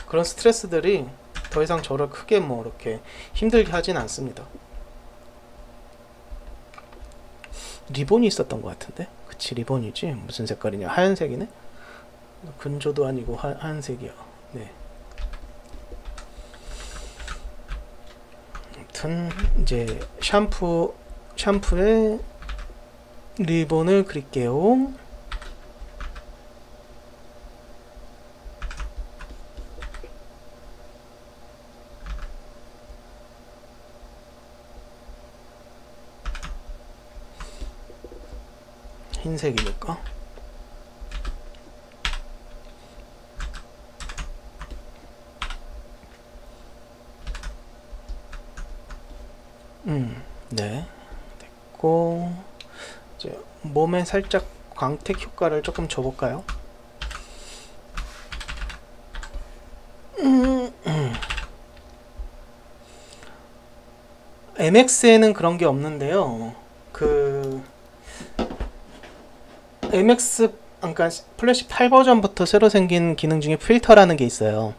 그런 스트레스들이 더 이상 저를 크게 뭐 이렇게 힘들게 하진 않습니다. 리본이 있었던 것 같은데? 그치, 리본이지. 무슨 색깔이냐? 하얀색이네? 근조도 아니고 하얀색이야. 네. 아무튼 이제 샴푸에 리본을 그릴게요. 흰색이니까. 네, 됐고 이제 몸에 살짝 광택 효과를 조금 줘볼까요? MX에는 그런 게 없는데요. MX, 그러니까 플래시 8 버전부터 새로 생긴 기능 중에 필터라는 게 있어요.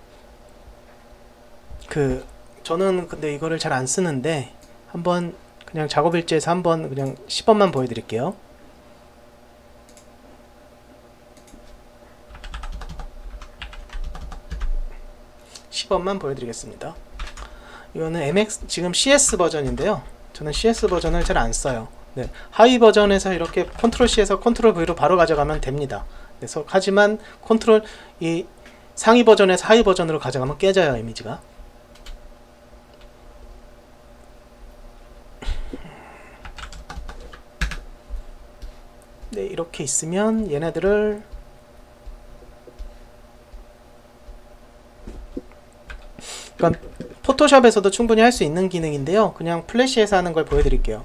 저는 근데 이거를 잘 안 쓰는데 한번 그냥 작업 일지에서 한번 그냥 시범만 보여드릴게요. 시범만 보여드리겠습니다. 이거는 MX 지금 CS 버전인데요. 저는 CS 버전을 잘 안 써요. 네, 하위 버전에서 이렇게 컨트롤 C에서 컨트롤 V로 바로 가져가면 됩니다. 그래서 하지만 이 상위 버전에서 하위 버전으로 가져가면 깨져요, 이미지가. 네, 이렇게 있으면 얘네들을 그러니까 포토샵에서도 충분히 할 수 있는 기능인데요. 그냥 플래시에서 하는 걸 보여드릴게요.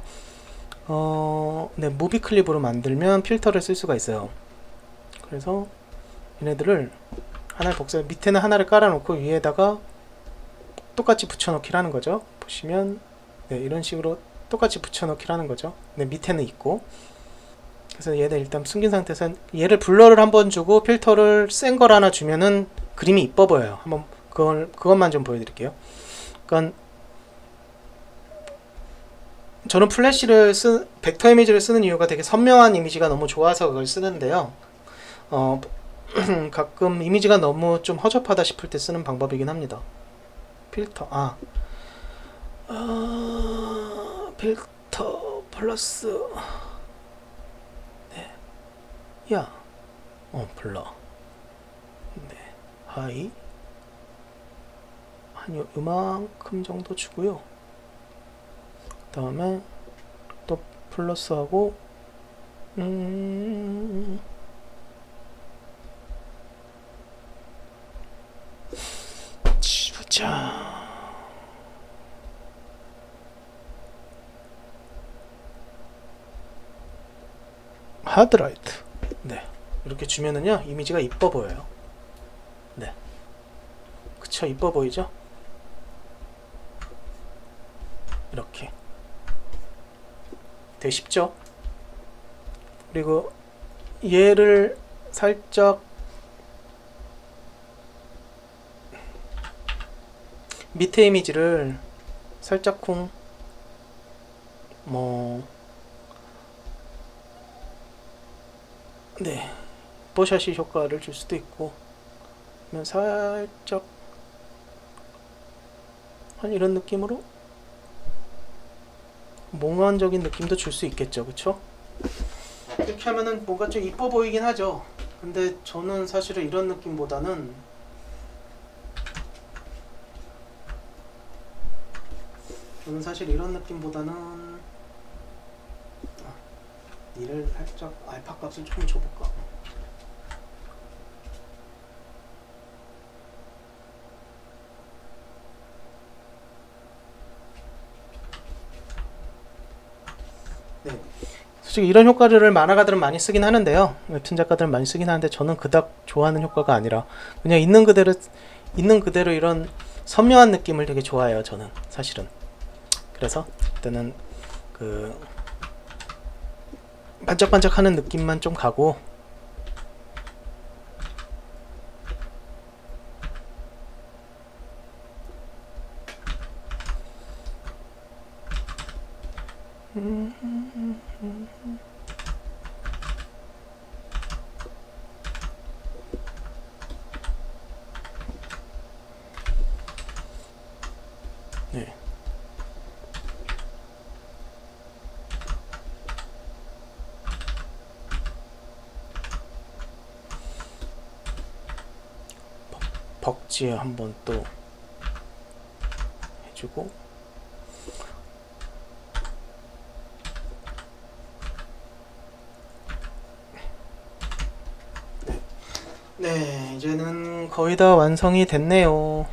네, 무비 클립으로 만들면 필터를 쓸 수가 있어요. 그래서 얘네들을 하나를 밑에는 하나를 깔아놓고 위에다가 똑같이 붙여넣기라는 거죠. 보시면 네, 이런 식으로 똑같이 붙여넣기라는 거죠. 네, 밑에는 있고. 그래서 얘를 일단 숨긴 상태에서 얘를 블러를 한번 주고 필터를 센 걸 하나 주면은 그림이 이뻐 보여요. 한번 그것만 좀 보여드릴게요. 그러니까 저는 플래시를 벡터 이미지를 쓰는 이유가 되게 선명한 이미지가 너무 좋아서 그걸 쓰는데요. 가끔 이미지가 너무 좀 허접하다 싶을 때 쓰는 방법이긴 합니다. 필터, 필터 플러스 야, 블러. 네, 하이. 한 요만큼 정도 주고요. 그 다음에 또 플러스하고, 보자. 하드라이트. 네, 이렇게 주면은요 이미지가 이뻐 보여요. 네, 그쵸, 이뻐 보이죠? 이렇게 되게 쉽죠? 그리고 얘를 살짝 밑에 이미지를 살짝 네, 버샷이 효과를 줄 수도 있고, 살짝 한 이런 느낌으로 몽환적인 느낌도 줄 수 있겠죠. 그쵸? 이렇게 하면은 뭔가 좀 이뻐 보이긴 하죠. 근데 저는 사실은 이런 느낌보다는 니를 살짝 알파 값을 좀 줘볼까? 네. 솔직히 이런 효과를 만화가들은 많이 쓰긴 하는데요. 웹툰 작가들은 많이 쓰긴 하는데 저는 그닥 좋아하는 효과가 아니라 그냥 있는 그대로 이런 선명한 느낌을 되게 좋아해요. 저는 사실은. 그래서 일단은 그 반짝반짝하는 느낌만 좀 가고 네. 벅지에 한번 또 해주고 네, 이제는 거의 다 완성이 됐네요.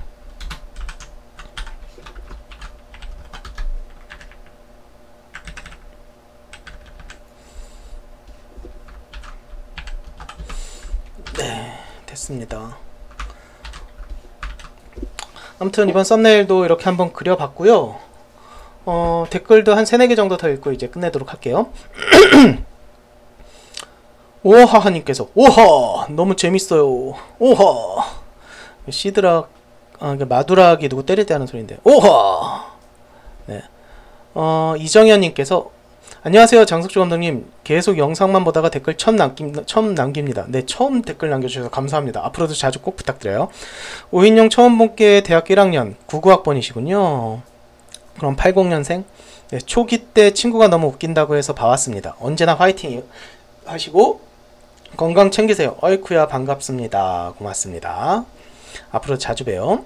네, 됐습니다. 아무튼 이번 썸네일도 이렇게 한번 그려봤고요. 댓글도 한 3-4개 정도 더 읽고 이제 끝내도록 할게요. 오하하님께서 오하 너무 재밌어요. 오하 시드락 마두락이 누구 때릴 때 하는 소리인데 오하. 네. 이정현님께서 안녕하세요 장석주 감독님. 계속 영상만 보다가 댓글 처음 남깁니다. 네, 처음 댓글 남겨주셔서 감사합니다. 앞으로도 자주 꼭 부탁드려요. 오인영 처음 본게 대학교 1학년 99학번이시군요. 그럼 80년생. 네, 초기 때 친구가 너무 웃긴다고 해서 봐왔습니다. 언제나 화이팅 하시고 건강 챙기세요. 어이쿠야 반갑습니다. 고맙습니다. 앞으로 자주 봬요.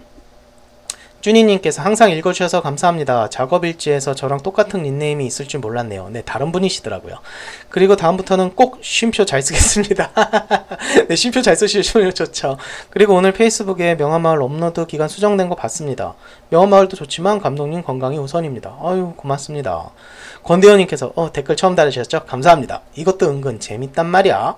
쭈니님께서 항상 읽어주셔서 감사합니다. 작업일지에서 저랑 똑같은 닉네임이 있을 줄 몰랐네요. 네, 다른 분이시더라고요. 그리고 다음부터는 꼭 쉼표 잘 쓰겠습니다. 네, 쉼표 잘 쓰시면 좋죠. 그리고 오늘 페이스북에 명화마을 업로드 기간 수정된 거 봤습니다. 명화마을도 좋지만 감독님 건강이 우선입니다. 아유, 고맙습니다. 권대현님께서 댓글 처음 달으셨죠? 감사합니다. 이것도 은근 재밌단 말이야.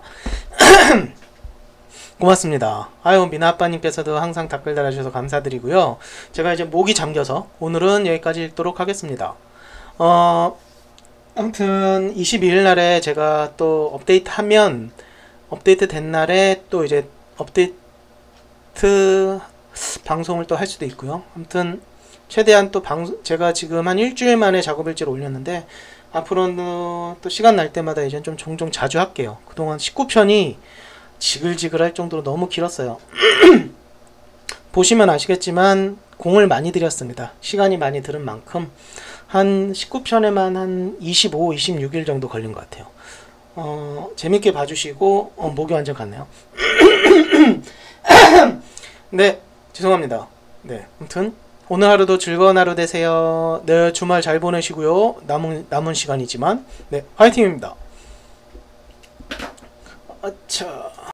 고맙습니다. 아유, 미나아빠님께서도 항상 댓글 달아주셔서 감사드리고요. 제가 이제 목이 잠겨서 오늘은 여기까지 읽도록 하겠습니다. 아무튼 22일 날에 제가 또 업데이트 된 날에 또 이제 업데이트 방송을 또 할 수도 있고요. 아무튼 최대한 또 제가 지금 한 일주일 만에 작업일지를 올렸는데 앞으로는 또 시간 날 때마다 이제 좀 종종 자주 할게요. 그동안 19편이 지글지글할 정도로 너무 길었어요. 보시면 아시겠지만 공을 많이 들였습니다. 시간이 많이 들은 만큼 한 19편에만 한 25, 26일 정도 걸린 것 같아요. 재밌게 봐주시고 목이 완전 갔네요. 네, 죄송합니다. 네, 아무튼 오늘 하루도 즐거운 하루 되세요. 네, 주말 잘 보내시고요. 남은 시간이지만 네, 화이팅입니다. 아차.